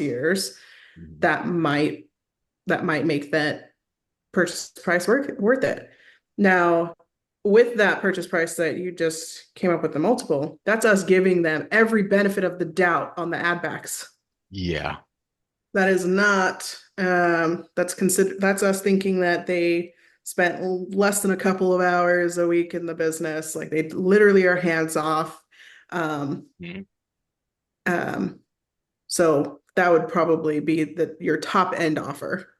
[SPEAKER 3] years,
[SPEAKER 1] Mhm.
[SPEAKER 3] that might make that purchase price worth it. Now, with that purchase price that you just came up with the multiple, that's us giving them every benefit of the doubt on the ad backs.
[SPEAKER 1] Yeah.
[SPEAKER 3] That is not that's us thinking that they spent less than a couple of hours a week in the business. Like they literally are hands off. Um,
[SPEAKER 1] Mhm.
[SPEAKER 3] um, so that would probably be your top end offer.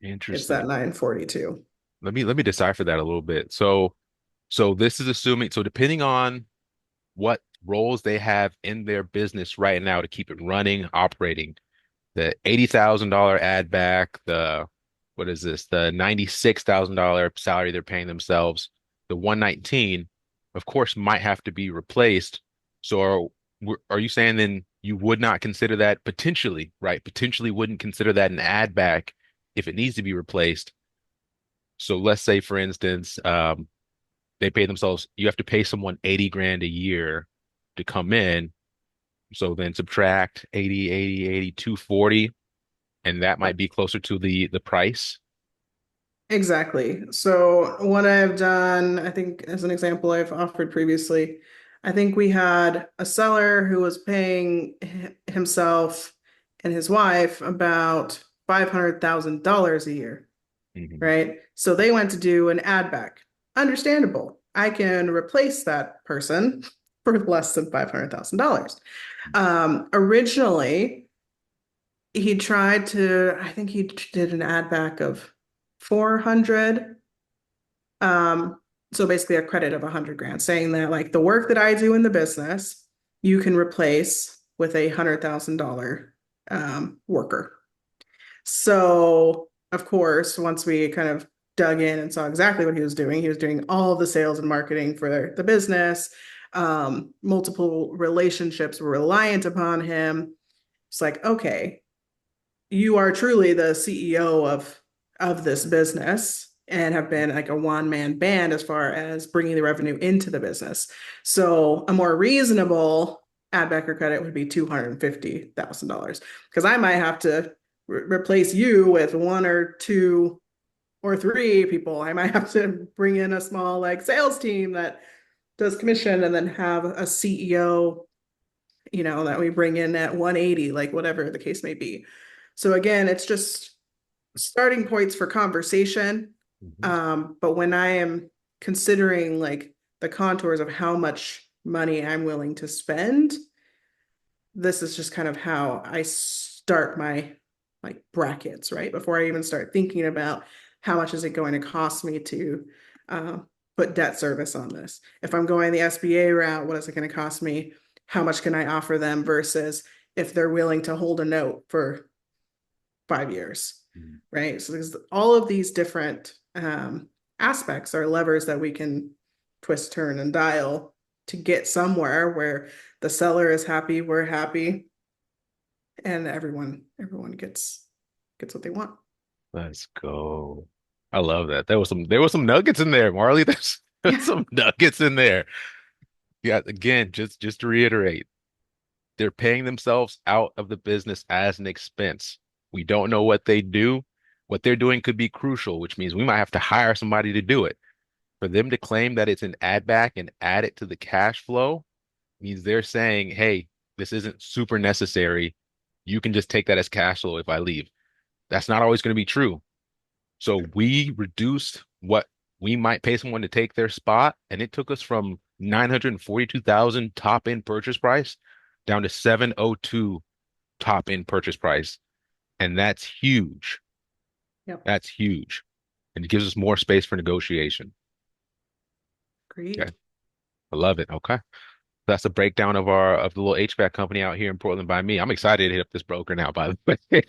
[SPEAKER 3] It's that
[SPEAKER 1] Interesting.
[SPEAKER 3] 942.
[SPEAKER 1] Let me decipher that a little bit. So this is assuming, so depending on what roles they have in their business right now to keep it running, operating, the $80,000 ad back, the what is this? The $96,000 salary they're paying themselves, the 119, of course, might have to be replaced. So are you saying then you would not consider that potentially, right? Potentially wouldn't consider that an ad back if it needs to be replaced. So let's say, for instance, they pay themselves, you have to pay someone 80 grand a year to come in. So then subtract 80, 80, 80, 240, and that might be closer to the price.
[SPEAKER 3] Exactly. So what I've done, I think as an example I've offered previously, I think we had a seller who was paying himself and his wife about $500,000 a year,
[SPEAKER 1] Mhm.
[SPEAKER 3] right? So they went to do an ad back. Understandable. I can replace that person for less than $500,000. Originally, he tried to, I think he did an ad back of 400. Um, so basically a credit of 100 grand, saying that like the work that I do in the business, you can replace with $100,000 worker. So of course, once we kind of dug in and saw exactly what he was doing. He was doing all of the sales and marketing for the business. Multiple relationships were reliant upon him. It's like, okay, you are truly the CEO of this business and have been like a one-man band as far as bringing the revenue into the business. So a more reasonable add back or credit would be $250,000 because I might have to replace you with one or two or three people. I might have to bring in a small like sales team that does commission and then have a CEO, that we bring in at 180, like whatever the case may be. So again, it's just starting points for conversation.
[SPEAKER 1] Mhm.
[SPEAKER 3] But when I am considering like the contours of how much money I'm willing to spend, this is just kind of how I start my like brackets, right? Before I even start thinking about how much is it going to cost me to uh, put debt service on this. If I'm going the SBA route, what is it going to cost me? How much can I offer them versus if they're willing to hold a note for 5 years,
[SPEAKER 1] Mhm.
[SPEAKER 3] right? So there's all of these different aspects are levers that we can twist, turn, and dial to get somewhere where the seller is happy, we're happy, and everyone gets what they want.
[SPEAKER 1] Let's go. I love that. There was some nuggets in there, Marley. There's
[SPEAKER 3] Yeah.
[SPEAKER 1] some nuggets in there. Yeah, again, just to reiterate, they're paying themselves out of the business as an expense. We don't know what they do. What they're doing could be crucial, which means we might have to hire somebody to do it. For them to claim that it's an add back and add it to the cash flow means they're saying, hey, this isn't super necessary. You can just take that as cash flow if I leave. That's not always going to be true. So we reduced what we might pay someone to take their spot, and it took us from 942,000 top end purchase price down to 702 top end purchase price. And that's huge.
[SPEAKER 3] Yep.
[SPEAKER 1] That's huge. And it gives us more space for negotiation. Okay.
[SPEAKER 3] Agreed.
[SPEAKER 1] I love it. Okay. That's a breakdown of the little HVAC company out here in Portland by me. I'm excited to hit up this broker now, by the way.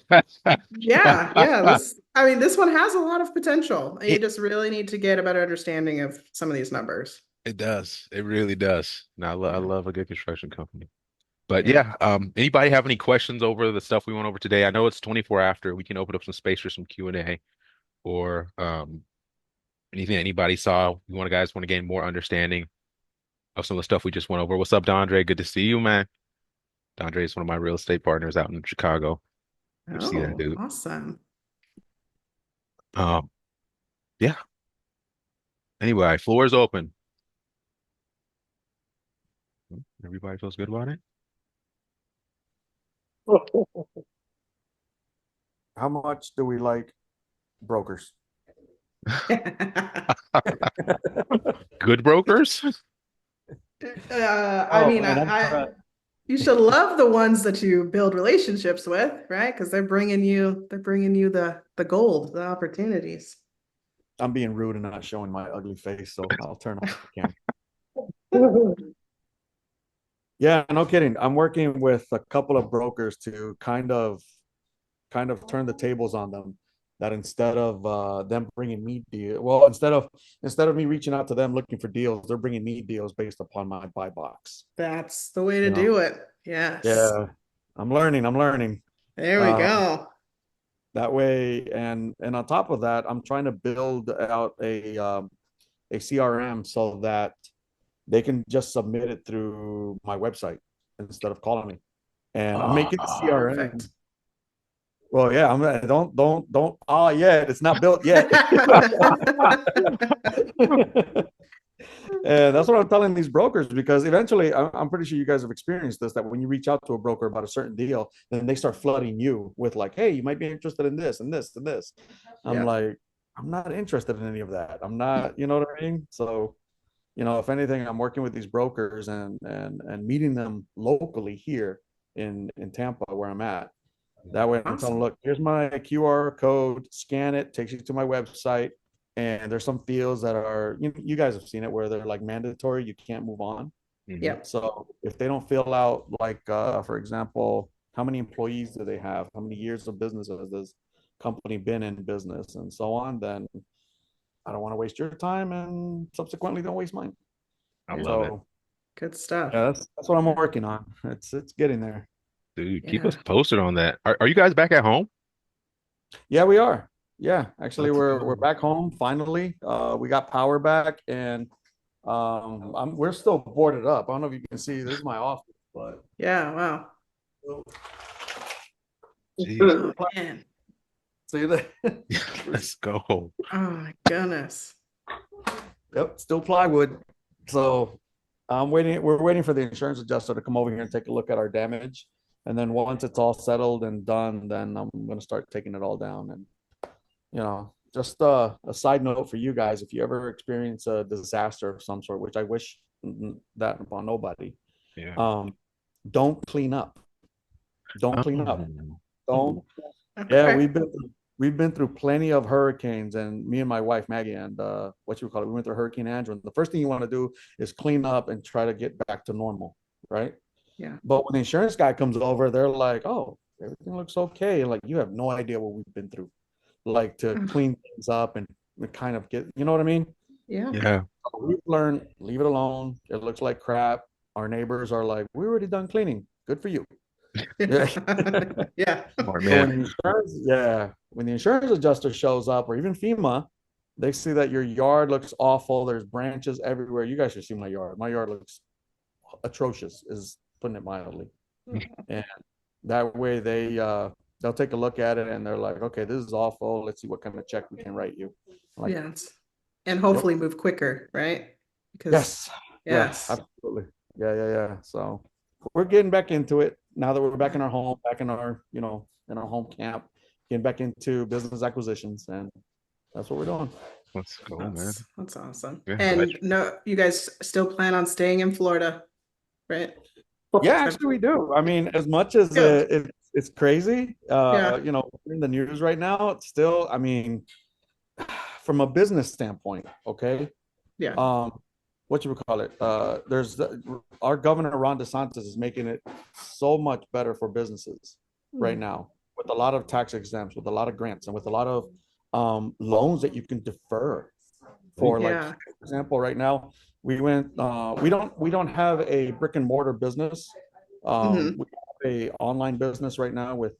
[SPEAKER 3] Yeah. This one has a lot of potential. You
[SPEAKER 1] It
[SPEAKER 3] just really need to get a better understanding of some of these numbers.
[SPEAKER 1] it does. It really does. And I
[SPEAKER 3] Yeah.
[SPEAKER 1] love a good construction company. But
[SPEAKER 3] Yeah.
[SPEAKER 1] yeah, anybody have any questions over the stuff we went over today? I know it's 24 after. We can open up some space for some Q&A or anything anybody saw. You guys want to gain more understanding of some of the stuff we just went over. What's up, Dondre? Good to see you, man. Dondre is one of my real estate partners out in Chicago. Good to see that
[SPEAKER 3] Oh,
[SPEAKER 1] dude.
[SPEAKER 3] awesome.
[SPEAKER 1] Um, yeah. Anyway, floor is open. Everybody feels good about it?
[SPEAKER 6] How much do we like brokers?
[SPEAKER 1] Good brokers?
[SPEAKER 3] I
[SPEAKER 6] Oh,
[SPEAKER 3] mean,
[SPEAKER 6] and I'm trying.
[SPEAKER 3] you should love the ones that you build relationships with, right? Because they're bringing you the gold, the opportunities.
[SPEAKER 6] I'm being rude and not showing my ugly face, so I'll turn off the camera. Yeah, no kidding. I'm working with a couple of brokers to kind of turn the tables on them. That instead of them bringing me deal, well, instead of me reaching out to them looking for deals, they're bringing me deals based upon my buy box.
[SPEAKER 3] That's the way to
[SPEAKER 6] You know,
[SPEAKER 3] do it. Yes.
[SPEAKER 6] yeah, I'm learning. I'm learning.
[SPEAKER 3] There we
[SPEAKER 6] Um,
[SPEAKER 3] go.
[SPEAKER 6] that way, and on top of that, I'm trying to build out a CRM so that they can just submit it through my website instead of calling me. And I'm making the
[SPEAKER 1] Ah,
[SPEAKER 6] CRM.
[SPEAKER 3] Perfect.
[SPEAKER 6] Well, yeah, I'm don't yet. It's not built yet. And that's what I'm telling these brokers because eventually, I'm pretty sure you guys have experienced this that when you reach out to a broker about a certain deal, then they start flooding you with like, "Hey, you might be interested in this and this and this." I'm
[SPEAKER 3] Yeah.
[SPEAKER 6] like, I'm not interested in any of that. I'm not, you know what I mean? So, if anything, I'm working with these brokers and meeting them locally here in Tampa where I'm at. That way, I'm telling them,
[SPEAKER 3] Awesome.
[SPEAKER 6] look, here's my QR code, scan it, takes you to my website. And there's some fields that are, you guys have seen it where they're like mandatory, you can't move on.
[SPEAKER 1] mhm.
[SPEAKER 3] Yep.
[SPEAKER 6] So if they don't fill out, like, for example, how many employees do they have? How many years of business has this company been in business and so on? Then I don't want to waste your time, and subsequently don't waste mine.
[SPEAKER 1] I love it.
[SPEAKER 6] So
[SPEAKER 3] Good stuff.
[SPEAKER 6] yeah, that's what I'm working on. It's getting there.
[SPEAKER 1] Dude, keep
[SPEAKER 3] Yeah.
[SPEAKER 1] us posted on that. Are you guys back at home?
[SPEAKER 6] Yeah, we are. Yeah, actually,
[SPEAKER 1] Let's
[SPEAKER 6] we're
[SPEAKER 1] go.
[SPEAKER 6] back home finally. We got power back, and we're still boarded up. I don't know if you can see. This is my office, but
[SPEAKER 3] Yeah. Wow.
[SPEAKER 1] Jeez.
[SPEAKER 3] Oh, man.
[SPEAKER 6] see that?
[SPEAKER 1] Let's go.
[SPEAKER 3] Oh my goodness.
[SPEAKER 6] Yep, still plywood. So I'm waiting. We're waiting for the insurance adjuster to come over here and take a look at our damage. And then once it's all settled and done, then I'm going to start taking it all down. And, just a side note for you guys, if you ever experience a disaster of some sort, which I wish that upon nobody,
[SPEAKER 1] Yeah.
[SPEAKER 6] don't clean up. Don't clean up.
[SPEAKER 1] Um,
[SPEAKER 6] Don't. Yeah, we've been through plenty of hurricanes, and me and my wife Maggie and what you call it, we went through Hurricane Andrew. And the first thing you want to do is clean up and try to get back to normal, right?
[SPEAKER 3] Yeah.
[SPEAKER 6] But when the insurance guy comes over, they're like, "Oh, everything looks okay." Like you have no idea what we've been through, like to clean things up and kind of get, you know what I mean?
[SPEAKER 3] Yeah.
[SPEAKER 1] yeah.
[SPEAKER 6] We've learned, leave it alone. It looks like crap. Our neighbors are like, "We already done cleaning. Good for you." Yeah.
[SPEAKER 3] Yeah.
[SPEAKER 1] Smart
[SPEAKER 6] So
[SPEAKER 1] man.
[SPEAKER 6] when the insurance adjuster shows up, or even FEMA, they see that your yard looks awful. There's branches everywhere. You guys should see my yard. My yard looks atrocious, is putting it mildly. And that way they'll take a look at it and they're like, okay, this is awful. Let's see what kind of check we can write you. I'm like,
[SPEAKER 3] Yes. And hopefully move quicker, right? Because
[SPEAKER 6] yes,
[SPEAKER 3] yes.
[SPEAKER 6] absolutely. Yeah. So we're getting back into it now that we're back in our home, back in our, in our home camp, getting back into business acquisitions, and that's what we're doing.
[SPEAKER 1] Let's go, man.
[SPEAKER 3] That's awesome.
[SPEAKER 1] Yeah,
[SPEAKER 3] And no, you guys still plan on staying in Florida, right?
[SPEAKER 6] Yeah, actually we do. I mean, as much as
[SPEAKER 3] Good.
[SPEAKER 6] it's crazy,
[SPEAKER 3] Yeah.
[SPEAKER 6] in the news right now, it's still, I mean, from a business standpoint, okay,
[SPEAKER 3] Yeah.
[SPEAKER 6] what you would call it, our governor Ron DeSantis is making it so much better for businesses right now, with a lot of tax exempts, with a lot of grants, and with a lot of loans that you can defer for. Like,
[SPEAKER 3] Yeah.
[SPEAKER 6] for example, right now we don't have a brick and mortar business.
[SPEAKER 3] Mhm.
[SPEAKER 6] We have a online business right now with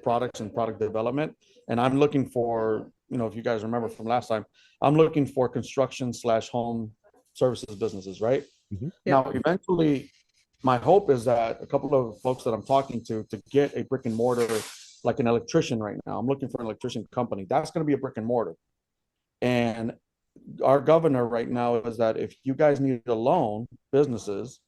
[SPEAKER 6] products and product development, and I'm looking for, if you guys remember from last time, I'm looking for construction/home services businesses, right?
[SPEAKER 1] Mhm.
[SPEAKER 3] Yeah.
[SPEAKER 6] Now, eventually, my hope is that a couple of folks that I'm talking to get a brick and mortar, like an electrician right now. I'm looking for an electrician company. That's going to be a brick and mortar. And our governor right now is that if you guys need a loan, businesses,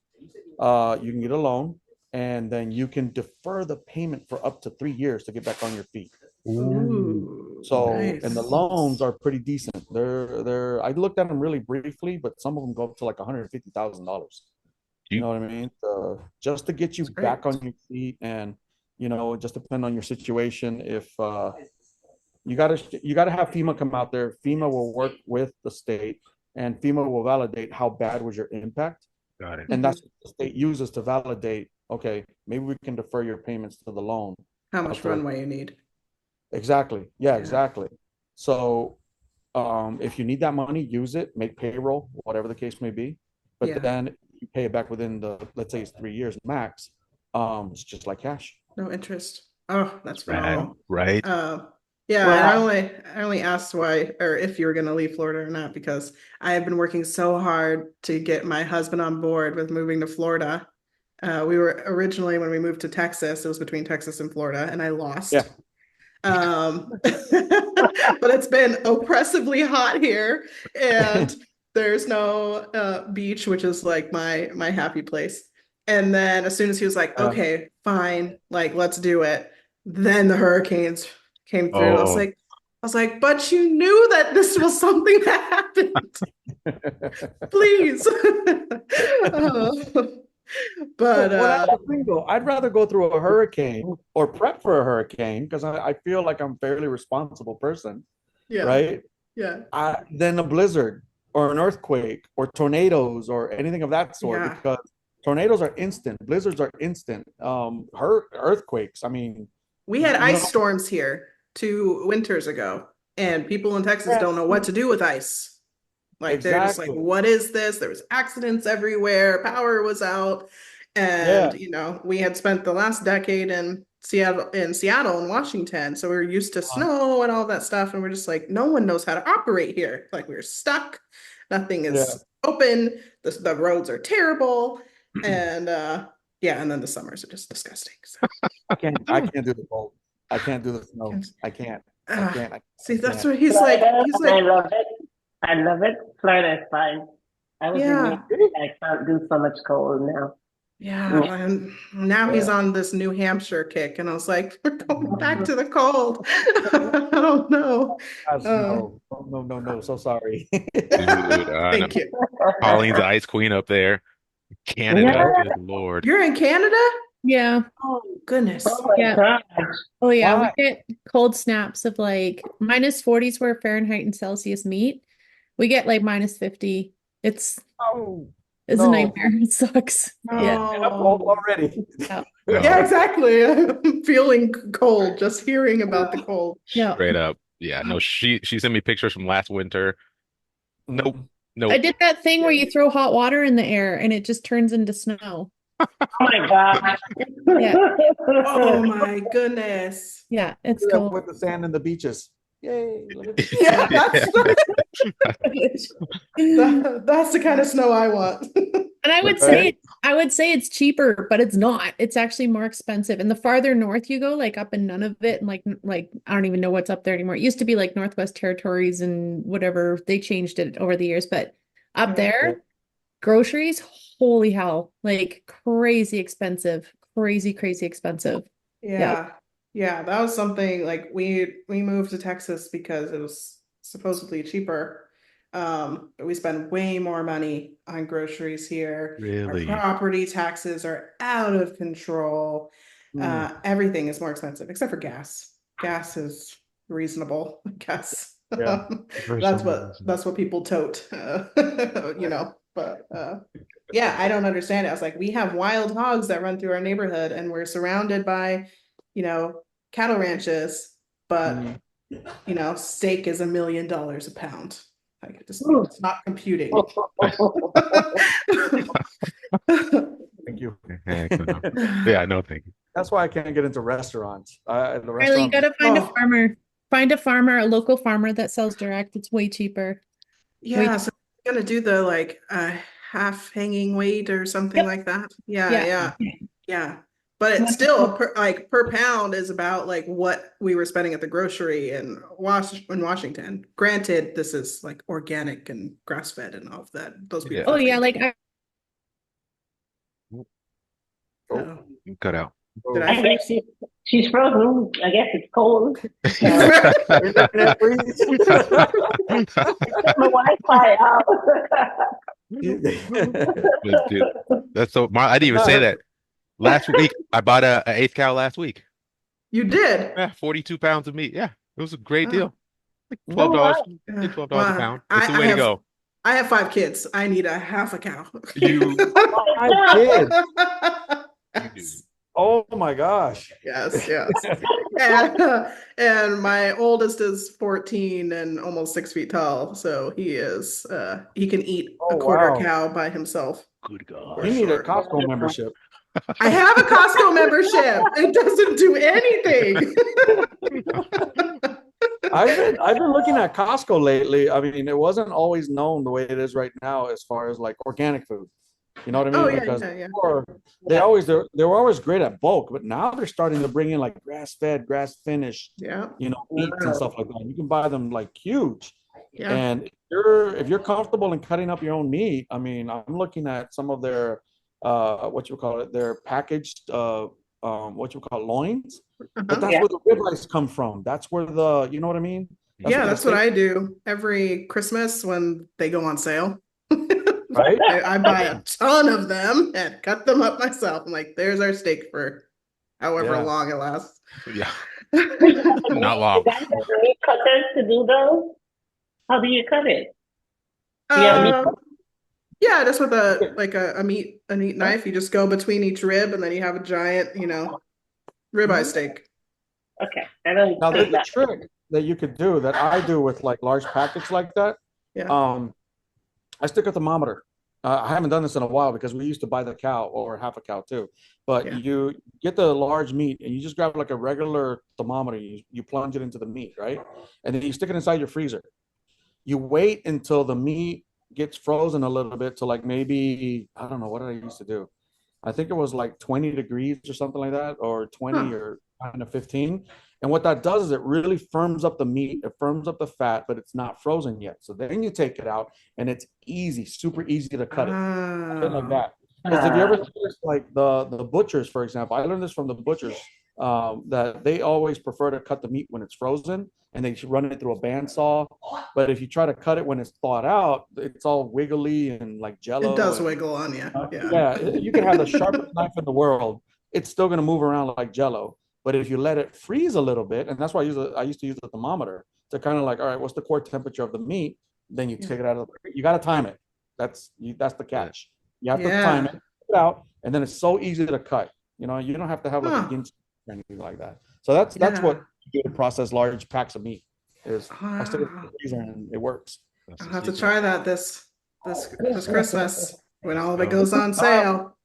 [SPEAKER 6] you can get a loan, and then you can defer the payment for up to 3 years to get back on your feet.
[SPEAKER 3] Ooh,
[SPEAKER 6] So,
[SPEAKER 3] nice.
[SPEAKER 6] and the loans are pretty decent. I looked at them really briefly, but some of them go up to like $150,000. You know what I mean? Just to get you
[SPEAKER 3] That's great.
[SPEAKER 6] back on your feet, and just depend on your situation. If you gotta have FEMA come out there. FEMA will work with the state, and FEMA will validate how bad was your impact,
[SPEAKER 1] Got it.
[SPEAKER 6] and that's what the state uses to validate. Okay, maybe we can defer your payments to the loan.
[SPEAKER 3] How much runway you need.
[SPEAKER 6] Exactly. Yeah,
[SPEAKER 3] Yeah.
[SPEAKER 6] exactly. So, if you need that money, use it, make payroll, whatever the case may be. But
[SPEAKER 3] Yeah.
[SPEAKER 6] then you pay it back within let's say it's 3 years max. It's just like cash.
[SPEAKER 3] No interest. Oh, that's
[SPEAKER 1] Rad,
[SPEAKER 3] phenomenal.
[SPEAKER 1] right?
[SPEAKER 3] Yeah,
[SPEAKER 6] Well,
[SPEAKER 3] and I only asked why, or if you were going to leave Florida or not, because I have been working so hard to get my husband on board with moving to Florida. We were originally, when we moved to Texas, it was between Texas and Florida, and I lost.
[SPEAKER 6] Yeah.
[SPEAKER 3] But it's been oppressively hot here, and there's no beach, which is like my happy place. And then as soon as he was like, okay, fine, like let's do it, then the hurricanes came through. I
[SPEAKER 1] Oh,
[SPEAKER 3] was like, but you knew that this was something that happened. Please. But
[SPEAKER 6] well, that's the thing though. I'd rather go through a hurricane or prep for a hurricane, because I feel like I'm a fairly responsible person,
[SPEAKER 3] yeah,
[SPEAKER 6] right?
[SPEAKER 3] yeah,
[SPEAKER 6] Than a blizzard or an earthquake or tornadoes or anything of that sort,
[SPEAKER 3] yeah.
[SPEAKER 6] because tornadoes are instant, blizzards are instant. Earthquakes, I mean,
[SPEAKER 3] We had
[SPEAKER 6] you know,
[SPEAKER 3] ice storms here 2 winters ago, and people in Texas don't know what to do with ice. Like they're just like,
[SPEAKER 6] Exactly.
[SPEAKER 3] what is this? There was accidents everywhere, power was out.
[SPEAKER 6] Yeah.
[SPEAKER 3] And we had spent the last decade in Seattle and Washington. So we were used to snow and all that stuff. And we're just like, no one knows how to operate here. Like we're stuck. Nothing
[SPEAKER 6] Yeah.
[SPEAKER 3] is open. The roads are terrible. And yeah, and then the summers are just disgusting. So
[SPEAKER 6] I can't do the cold. I can't do the snow.
[SPEAKER 3] Can't.
[SPEAKER 6] I can't.
[SPEAKER 3] uh,
[SPEAKER 6] I
[SPEAKER 3] see, that's
[SPEAKER 6] can't.
[SPEAKER 3] what he's
[SPEAKER 5] Florida, I
[SPEAKER 3] like,
[SPEAKER 5] love it. I love it. Florida is fine. I was in New
[SPEAKER 3] yeah.
[SPEAKER 5] York. I can't do so much cold now.
[SPEAKER 3] Yeah, and now he's on this New Hampshire kick, and I was like, we're going back to the cold. I don't know.
[SPEAKER 6] No, no, no, no. So sorry.
[SPEAKER 1] Dude, I know.
[SPEAKER 3] Thank you.
[SPEAKER 1] Pauline's the ice queen up there. Canada,
[SPEAKER 5] Yeah.
[SPEAKER 1] good Lord.
[SPEAKER 3] You're in Canada?
[SPEAKER 2] Yeah.
[SPEAKER 3] Oh, goodness.
[SPEAKER 5] Oh my
[SPEAKER 2] Yeah.
[SPEAKER 5] gosh.
[SPEAKER 2] Oh yeah,
[SPEAKER 6] Why?
[SPEAKER 2] we get cold snaps of like -40s where Fahrenheit and Celsius meet. We get like -50. It's
[SPEAKER 6] Oh,
[SPEAKER 2] it's a
[SPEAKER 6] no.
[SPEAKER 2] nightmare. It sucks. Yeah.
[SPEAKER 6] I'm cold already.
[SPEAKER 2] Yeah.
[SPEAKER 1] No,
[SPEAKER 3] Yeah, exactly. I'm feeling cold just hearing about the cold.
[SPEAKER 2] Yeah.
[SPEAKER 1] straight up. Yeah, no, she sent me pictures from last winter. Nope,
[SPEAKER 2] I
[SPEAKER 1] nope.
[SPEAKER 2] did that thing where you throw hot water in the air and it just turns into snow.
[SPEAKER 5] Oh my gosh.
[SPEAKER 2] Yeah.
[SPEAKER 3] Oh my goodness.
[SPEAKER 2] Yeah, it's
[SPEAKER 6] Yeah,
[SPEAKER 2] cold.
[SPEAKER 6] with the sand and the beaches. Yay. Look at this.
[SPEAKER 3] Yeah, that's the kind of snow I want.
[SPEAKER 2] And I would
[SPEAKER 6] Right?
[SPEAKER 2] say it's cheaper, but it's not. It's actually more expensive. And the farther north you go, like up in Nunavut, and like I don't even know what's up there anymore. It used to be like Northwest Territories and whatever. They changed it over the years, but up
[SPEAKER 3] Yeah.
[SPEAKER 2] there, groceries, holy hell, like crazy expensive, crazy, crazy expensive.
[SPEAKER 3] Yeah. Yeah, that was something like we moved to Texas because it was supposedly cheaper. But we spend way more money on groceries here. Our
[SPEAKER 1] Really?
[SPEAKER 3] property taxes are out of control. Everything is more expensive except for gas. Gas is reasonable, I guess.
[SPEAKER 6] Yeah.
[SPEAKER 1] For
[SPEAKER 3] That's
[SPEAKER 1] some
[SPEAKER 3] what
[SPEAKER 1] reason.
[SPEAKER 3] people tote, but yeah, I don't understand it. I was like, we have wild hogs that run through our neighborhood and we're surrounded by, cattle ranches, but steak is $1 million a pound. Like it's not computing.
[SPEAKER 6] Thank you.
[SPEAKER 1] Heck no. Yeah, no, thank you.
[SPEAKER 6] That's why I can't get into restaurants. The
[SPEAKER 2] Riley, you
[SPEAKER 6] restaurant.
[SPEAKER 2] gotta find a
[SPEAKER 3] Oh.
[SPEAKER 2] farmer. Find a farmer, a local farmer that sells direct. It's way cheaper.
[SPEAKER 3] Yeah, so I'm gonna do the like half hanging weight or something
[SPEAKER 2] Yep.
[SPEAKER 3] like that. Yeah. But it's
[SPEAKER 2] Wonderful.
[SPEAKER 3] still per pound is about like what we were spending at the grocery in Washington. Granted, this is like organic and grass fed and all of that. Those
[SPEAKER 1] Yeah.
[SPEAKER 3] people.
[SPEAKER 2] Oh yeah, like
[SPEAKER 3] Oh.
[SPEAKER 1] You cut out.
[SPEAKER 3] Did
[SPEAKER 5] I
[SPEAKER 3] I
[SPEAKER 5] guess she's frozen. I guess it's cold.
[SPEAKER 6] You're looking at freeze.
[SPEAKER 5] Cut my Wi-Fi out.
[SPEAKER 1] But, dude, that's so. I didn't even say that. Last week, I bought a eighth cow last week.
[SPEAKER 3] You did?
[SPEAKER 1] Yeah, 42 pounds of meat. Yeah, it was a great
[SPEAKER 3] Oh.
[SPEAKER 1] deal. Like $12,
[SPEAKER 3] Yeah.
[SPEAKER 1] $12 a
[SPEAKER 3] Well,
[SPEAKER 1] pound. It's the way to go.
[SPEAKER 3] I have 5 kids. I need a half a cow.
[SPEAKER 1] You-
[SPEAKER 6] I did.
[SPEAKER 3] Yes.
[SPEAKER 6] Oh my gosh.
[SPEAKER 3] Yes. And my oldest is 14 and almost 6 feet tall. So he can eat a quarter
[SPEAKER 6] wow.
[SPEAKER 3] cow by himself.
[SPEAKER 1] Good
[SPEAKER 6] You
[SPEAKER 1] God.
[SPEAKER 6] need a
[SPEAKER 3] Sure.
[SPEAKER 6] Costco membership.
[SPEAKER 3] I have a Costco membership. It doesn't do anything.
[SPEAKER 6] I've been looking at Costco lately. I mean, it wasn't always known the way it is right now as far as like organic food. You know what I mean?
[SPEAKER 3] Oh, yeah,
[SPEAKER 6] Because
[SPEAKER 3] yeah.
[SPEAKER 6] before, they were always great at bulk, but now they're starting to bring in like grass fed, grass finished,
[SPEAKER 3] Yeah.
[SPEAKER 6] meats and stuff like that. You can buy them like huge.
[SPEAKER 3] Yeah.
[SPEAKER 6] And if you're comfortable in cutting up your own meat, I mean, I'm looking at some of their their packaged loins. But that's
[SPEAKER 5] Yeah.
[SPEAKER 6] where the ribeyes come from. That's where you know what I mean?
[SPEAKER 3] That's what I do every Christmas when they go on sale.
[SPEAKER 6] Right?
[SPEAKER 3] I buy a ton of them and cut them up myself. I'm like, there's our steak for however
[SPEAKER 6] Yeah.
[SPEAKER 3] long it lasts.
[SPEAKER 1] Yeah, not long.
[SPEAKER 5] You guys have meat cutters to do those? How do you cut it? Yeah.
[SPEAKER 3] Yeah, just with a meat knife. You just go between each rib and then you have a giant, ribeye steak.
[SPEAKER 5] Okay, I don't
[SPEAKER 6] Now there's
[SPEAKER 5] take
[SPEAKER 6] a
[SPEAKER 5] that.
[SPEAKER 6] trick that you could do that I do with like large packets like that.
[SPEAKER 3] Yeah.
[SPEAKER 6] I stick a thermometer. I haven't done this in a while because we used to buy the cow or half a cow too. But
[SPEAKER 3] Yeah.
[SPEAKER 6] you get the large meat and you just grab like a regular thermometer. You plunge it into the meat, right? And then you stick it inside your freezer. You wait until the meat gets frozen a little bit to like maybe, I don't know, what did I used to do? I think it was like 20 degrees or something like that, or 20
[SPEAKER 3] Huh.
[SPEAKER 6] or kind of 15. And what that does is it really firms up the meat, it firms up the fat, but it's not frozen yet. So then you take it out and it's easy, super easy to cut it. Shit like
[SPEAKER 3] Ah,
[SPEAKER 6] that. Because if you ever notice, like the butchers, for example, I learned this from the butchers, that they always prefer to cut the meat when it's frozen and they should run it through a bandsaw. But if you try to cut it when it's thawed out, it's all wiggly and like
[SPEAKER 3] it
[SPEAKER 6] jello.
[SPEAKER 3] does
[SPEAKER 6] And
[SPEAKER 3] wiggle on you. Yeah.
[SPEAKER 6] yeah, you can have the sharpest knife in the world. It's still going to move around like jello. But if you let it freeze a little bit, and that's why I used to use the thermometer to kind of like, all right, what's the core temperature of the meat? Then you
[SPEAKER 3] Yeah.
[SPEAKER 6] take it out of the, you got to time it. That's the catch. You have to time
[SPEAKER 3] Yeah.
[SPEAKER 6] it out, and then it's so easy to cut. You know, you don't have to have like a
[SPEAKER 3] Huh.
[SPEAKER 6] ginch or anything like that. So that's
[SPEAKER 3] Yeah.
[SPEAKER 6] what you do to process large packs of meat. Is I stick it in
[SPEAKER 3] Ah,
[SPEAKER 6] the freezer and it works.
[SPEAKER 1] That's
[SPEAKER 3] I'll
[SPEAKER 1] the
[SPEAKER 3] have to
[SPEAKER 1] secret.
[SPEAKER 3] try that this Christmas when all of it
[SPEAKER 1] Go.
[SPEAKER 3] goes on sale.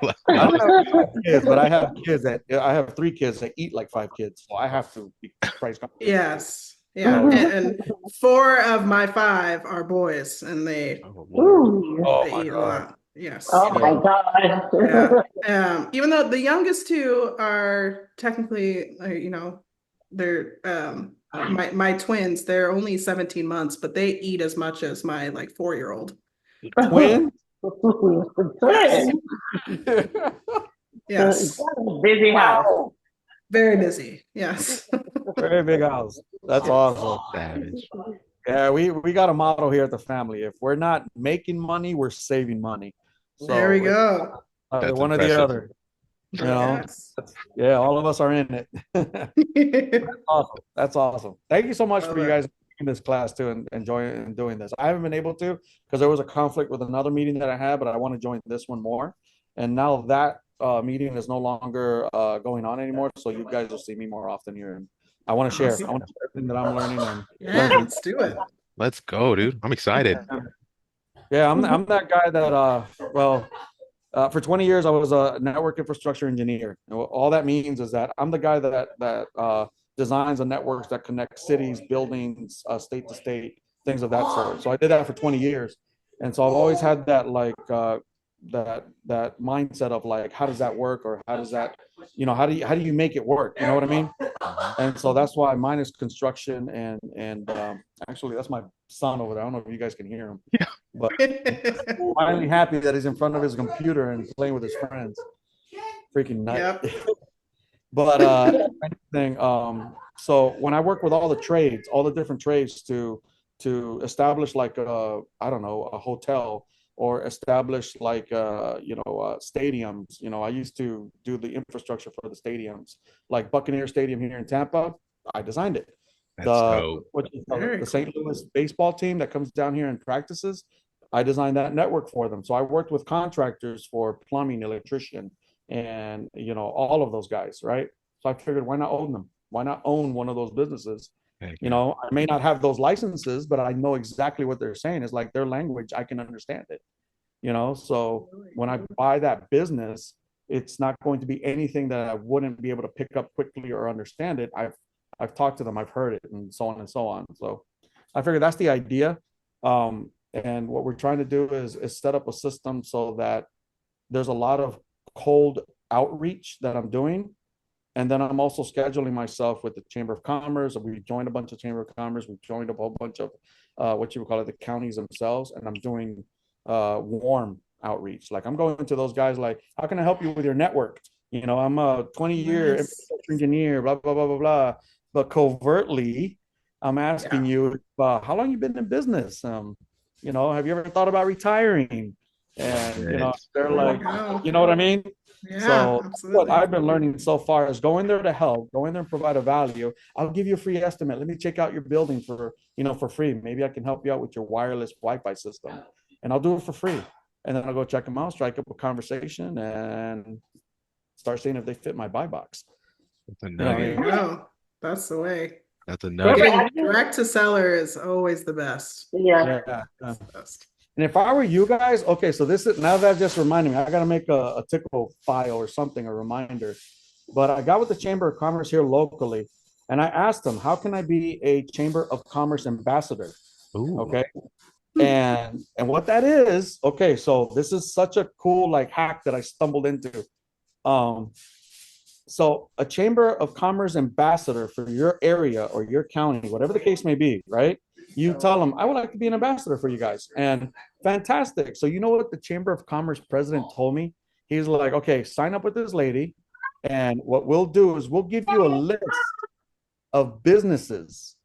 [SPEAKER 6] I don't have kids, but I have kids that I have 3 kids that eat like 5 kids, so I have to be price conscious.
[SPEAKER 3] Yes. Yeah.
[SPEAKER 6] Oh,
[SPEAKER 3] And 4 of my 5 are boys and
[SPEAKER 1] Oh Lord.
[SPEAKER 6] oh
[SPEAKER 3] they
[SPEAKER 6] my
[SPEAKER 3] eat a
[SPEAKER 6] God.
[SPEAKER 3] lot. Yes.
[SPEAKER 5] Oh my
[SPEAKER 3] Yeah.
[SPEAKER 5] God.
[SPEAKER 3] Even though the youngest 2 are technically, they're my twins, they're only 17 months, but they eat as much as my like 4-year-old.
[SPEAKER 6] Twin?
[SPEAKER 3] Yes.
[SPEAKER 5] Twin.
[SPEAKER 3] Yes.
[SPEAKER 5] Busy house.
[SPEAKER 6] Wow.
[SPEAKER 3] Very busy. Yes.
[SPEAKER 6] Very big house. That's awesome.
[SPEAKER 1] Savage.
[SPEAKER 6] Yeah, we got a motto here at the family. If we're not making money, we're saving money.
[SPEAKER 3] There we
[SPEAKER 6] So it's
[SPEAKER 3] go.
[SPEAKER 1] That's
[SPEAKER 6] one or the
[SPEAKER 1] impressive.
[SPEAKER 6] other. You know,
[SPEAKER 3] Yes.
[SPEAKER 6] yeah, all of us are in it. Awesome. That's awesome. Thank you so much
[SPEAKER 3] Love
[SPEAKER 6] for you
[SPEAKER 3] it.
[SPEAKER 6] guys in this class too and enjoying and doing this. I haven't been able to because there was a conflict with another meeting that I had, but I want to join this one more. And now that meeting is no longer going on anymore, so you guys will see me more often here. And I want to share.
[SPEAKER 3] Awesome.
[SPEAKER 6] I want to share everything that I'm learning and
[SPEAKER 3] Yeah,
[SPEAKER 6] learn from.
[SPEAKER 3] let's do it.
[SPEAKER 1] Let's go, dude. I'm excited.
[SPEAKER 6] Yeah, I'm that guy that well, for 20 years, I was a network infrastructure engineer. And all that means is that I'm the guy that designs the networks that connect cities, buildings, state to state, things of that sort. So I did that for 20 years, and so I've always had that like that mindset of like, how does that work, or how does that, how do you make it work? You know what I mean? And so that's why mine is construction, and actually that's my son over there. I don't know if you guys can hear him, but finally happy that he's in front of his computer and playing with his friends. Freaking nut.
[SPEAKER 3] Yep.
[SPEAKER 6] But anything, so when I work with all the trades, all the different trades to establish like I don't know, a hotel, or establish like stadiums. I used to do the infrastructure for the stadiums, like Buccaneer Stadium here in Tampa. I designed it.
[SPEAKER 1] That's dope.
[SPEAKER 3] Very
[SPEAKER 6] The St. Louis baseball team that comes down here and practices, I designed that network for them. So I worked with contractors for plumbing, electrician, and all of those guys, right? So I figured, why not own them? Why not own one of those businesses?
[SPEAKER 1] Heck
[SPEAKER 6] I
[SPEAKER 1] yeah.
[SPEAKER 6] may not have those licenses, but I know exactly what they're saying. It's like their language, I can understand it. So when I buy that business, it's not going to be anything that I wouldn't be able to pick up quickly or understand it. I've talked to them, I've heard it, and so on and so on. So I figured that's the idea. And what we're trying to do is set up a system so that there's a lot of cold outreach that I'm doing. And then I'm also scheduling myself with the Chamber of Commerce. We joined a bunch of Chamber of Commerce. We joined a whole bunch of what you would call it, the counties themselves. And I'm doing warm outreach. Like I'm going to those guys like, how can I help you with your network? I'm a 20-year
[SPEAKER 3] Nice.
[SPEAKER 6] infrastructure engineer, blah, blah, blah, blah, blah. But covertly, I'm asking you, how long you been in business? Have you ever thought about retiring? And, they're like, you know what I mean?
[SPEAKER 3] Yeah,
[SPEAKER 6] So
[SPEAKER 3] absolutely.
[SPEAKER 6] what I've been learning so far is going there to help, going there and provide a value. I'll give you a free estimate. Let me check out your building for free. Maybe I can help you out with your wireless Wi-Fi system, and I'll do it for free. And then I'll go check them out, strike up a conversation, and start seeing if they fit my buy box.
[SPEAKER 1] That's a
[SPEAKER 6] You know what I
[SPEAKER 3] There
[SPEAKER 1] nugget.
[SPEAKER 3] you
[SPEAKER 6] mean?
[SPEAKER 3] go. That's the way.
[SPEAKER 1] That's a
[SPEAKER 5] Robert,
[SPEAKER 1] nugget.
[SPEAKER 3] Getting
[SPEAKER 5] have you?
[SPEAKER 3] direct to seller is always the best.
[SPEAKER 5] Yeah.
[SPEAKER 6] Yeah.
[SPEAKER 3] It's the best.
[SPEAKER 6] And if I were you guys, okay, so this is now that just reminded me, I got to make a tickle file or something, a reminder. But I got with the Chamber of Commerce here locally, and I asked them, how can I be a Chamber of Commerce ambassador?
[SPEAKER 1] Ooh.
[SPEAKER 6] Okay. And what that is, okay, so this is such a cool like hack that I stumbled into. Um, so a Chamber of Commerce ambassador for your area or your county, whatever the case may be, right? You tell them, I would like to be an ambassador for you guys. And fantastic. So you know what the Chamber of Commerce president told me? He's like, okay, sign up with this lady. And what we'll do is we'll give you a list of businesses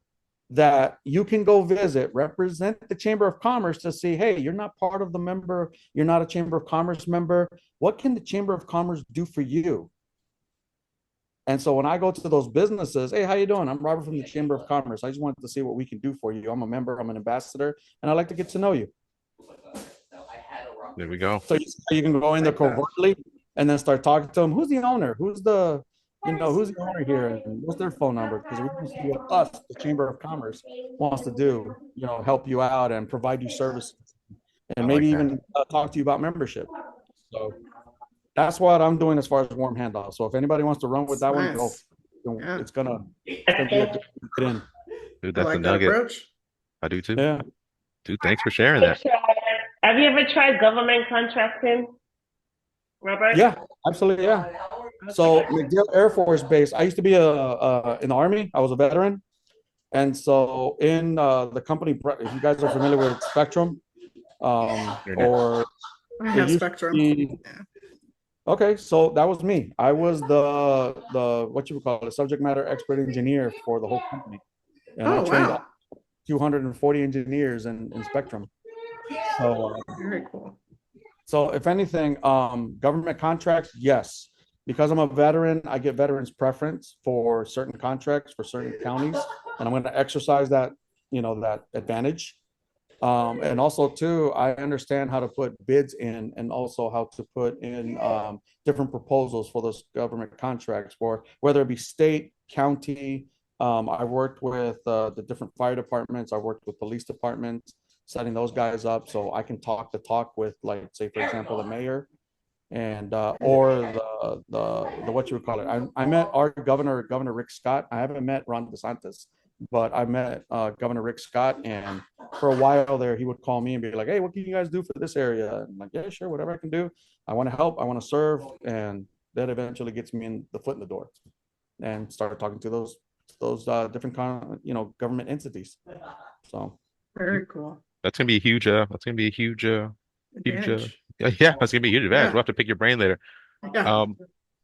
[SPEAKER 6] that you can go visit, represent the Chamber of Commerce to see, hey, you're not part of the member, you're not a Chamber of Commerce member. What can the Chamber of Commerce do for you? And so when I go to those businesses, hey, how you doing? I'm Robert from the Chamber of Commerce. I just wanted to see what we can do for you. I'm a member, I'm an ambassador, and I'd like to get to know you.
[SPEAKER 1] There we go.
[SPEAKER 6] So you can go in there covertly and then start talking to them. Who's the owner? Who's the owner here? And what's their phone number? Because we can see what us, the Chamber of Commerce, wants to do, help you out and provide you services and
[SPEAKER 1] I like
[SPEAKER 6] maybe
[SPEAKER 1] that.
[SPEAKER 6] even talk to you about membership. So that's what I'm doing as far as warm handoff. So if anybody wants to run with that one, go.
[SPEAKER 3] Nice. Yeah.
[SPEAKER 6] It's gonna be a good get in.
[SPEAKER 1] Dude,
[SPEAKER 3] I
[SPEAKER 1] that's a
[SPEAKER 3] like that
[SPEAKER 1] nugget.
[SPEAKER 3] approach.
[SPEAKER 1] I do too.
[SPEAKER 6] Yeah.
[SPEAKER 1] Dude, thanks for sharing that.
[SPEAKER 5] Have you ever tried government contracting, Robert?
[SPEAKER 6] Yeah, absolutely. Yeah. So McDill Air Force Base, I used to be in the Army. I was a veteran. And so in the company, if you guys are familiar with Spectrum,
[SPEAKER 1] Internet.
[SPEAKER 6] or
[SPEAKER 3] I
[SPEAKER 6] it
[SPEAKER 3] have
[SPEAKER 6] used to
[SPEAKER 3] Spectrum.
[SPEAKER 6] be,
[SPEAKER 3] Yeah.
[SPEAKER 6] okay, so that was me. I was the what you would call it, subject matter expert engineer for the whole company. And I
[SPEAKER 3] Oh,
[SPEAKER 6] trained
[SPEAKER 3] wow.
[SPEAKER 6] 240 engineers in Spectrum. So
[SPEAKER 3] Very cool.
[SPEAKER 6] So if anything, government contracts, yes. Because I'm a veteran, I get veterans preference for certain contracts for certain counties, and I'm going to exercise that, that advantage. And also too, I understand how to put bids in and also how to put in different proposals for those government contracts for whether it be state, county. I worked with the different fire departments. I worked with police departments, setting those guys up so I can talk the talk with, like, say, for example, the mayor and or the what you would call it. I met our Governor Rick Scott. I haven't met Ron DeSantis, but I met Governor Rick Scott, and for a while there, he would call me and be like, "Hey, what can you guys do for this area?" And I'm like, "Yeah, sure, whatever I can do. I want to help. I want to serve," and that eventually gets me in the foot in the door, and started talking to those different government entities. So
[SPEAKER 3] Very cool.
[SPEAKER 1] That's gonna be a huge huge
[SPEAKER 3] Advantage.
[SPEAKER 1] yeah, that's gonna be a huge advantage.
[SPEAKER 3] Yeah.
[SPEAKER 1] We'll have to pick your brain later.
[SPEAKER 3] Yeah.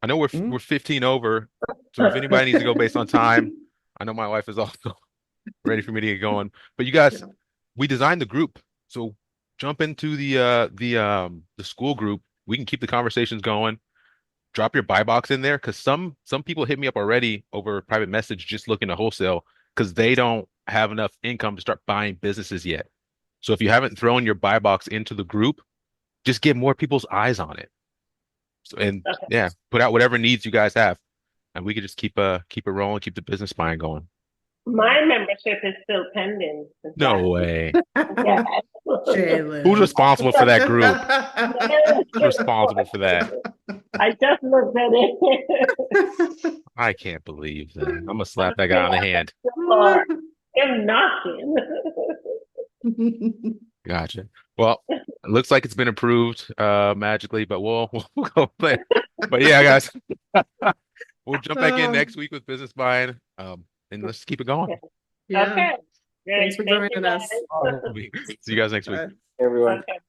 [SPEAKER 1] I know we're
[SPEAKER 6] Mhm.
[SPEAKER 1] we're 15 over, so if anybody needs to go based on time, I know my wife is also ready for me to get going. But you guys,
[SPEAKER 3] Yeah.
[SPEAKER 1] we designed the group, so jump into the school group. We can keep the conversations going. Drop your buy box in there because some people hit me up already over private message just looking to wholesale because they don't have enough income to start buying businesses yet. So if you haven't thrown your buy box into the group, just get more people's eyes on it. So, and
[SPEAKER 5] Okay.
[SPEAKER 1] yeah, put out whatever needs you guys have, and we could just keep it rolling, keep the business buying going.
[SPEAKER 5] My membership is still pending since
[SPEAKER 1] No
[SPEAKER 5] last week.
[SPEAKER 1] way.
[SPEAKER 5] Yeah.
[SPEAKER 1] Who's
[SPEAKER 3] Jalen.
[SPEAKER 1] responsible for that group? Who's responsible for that?
[SPEAKER 5] I just looked at it.
[SPEAKER 1] I can't believe that. I'm gonna slap that guy on the hand.
[SPEAKER 5] Or him knocking.
[SPEAKER 1] Gotcha. Well, it looks like it's been approved magically, but we'll go there. But yeah, guys, we'll jump back in next week with business buying. And let's keep it going.
[SPEAKER 3] Yeah.
[SPEAKER 5] Okay. Great.
[SPEAKER 3] Thanks for
[SPEAKER 5] Thank you,
[SPEAKER 3] joining us.
[SPEAKER 5] guys.
[SPEAKER 1] See you guys next week.
[SPEAKER 3] Bye.
[SPEAKER 4] Everyone.
[SPEAKER 5] Okay.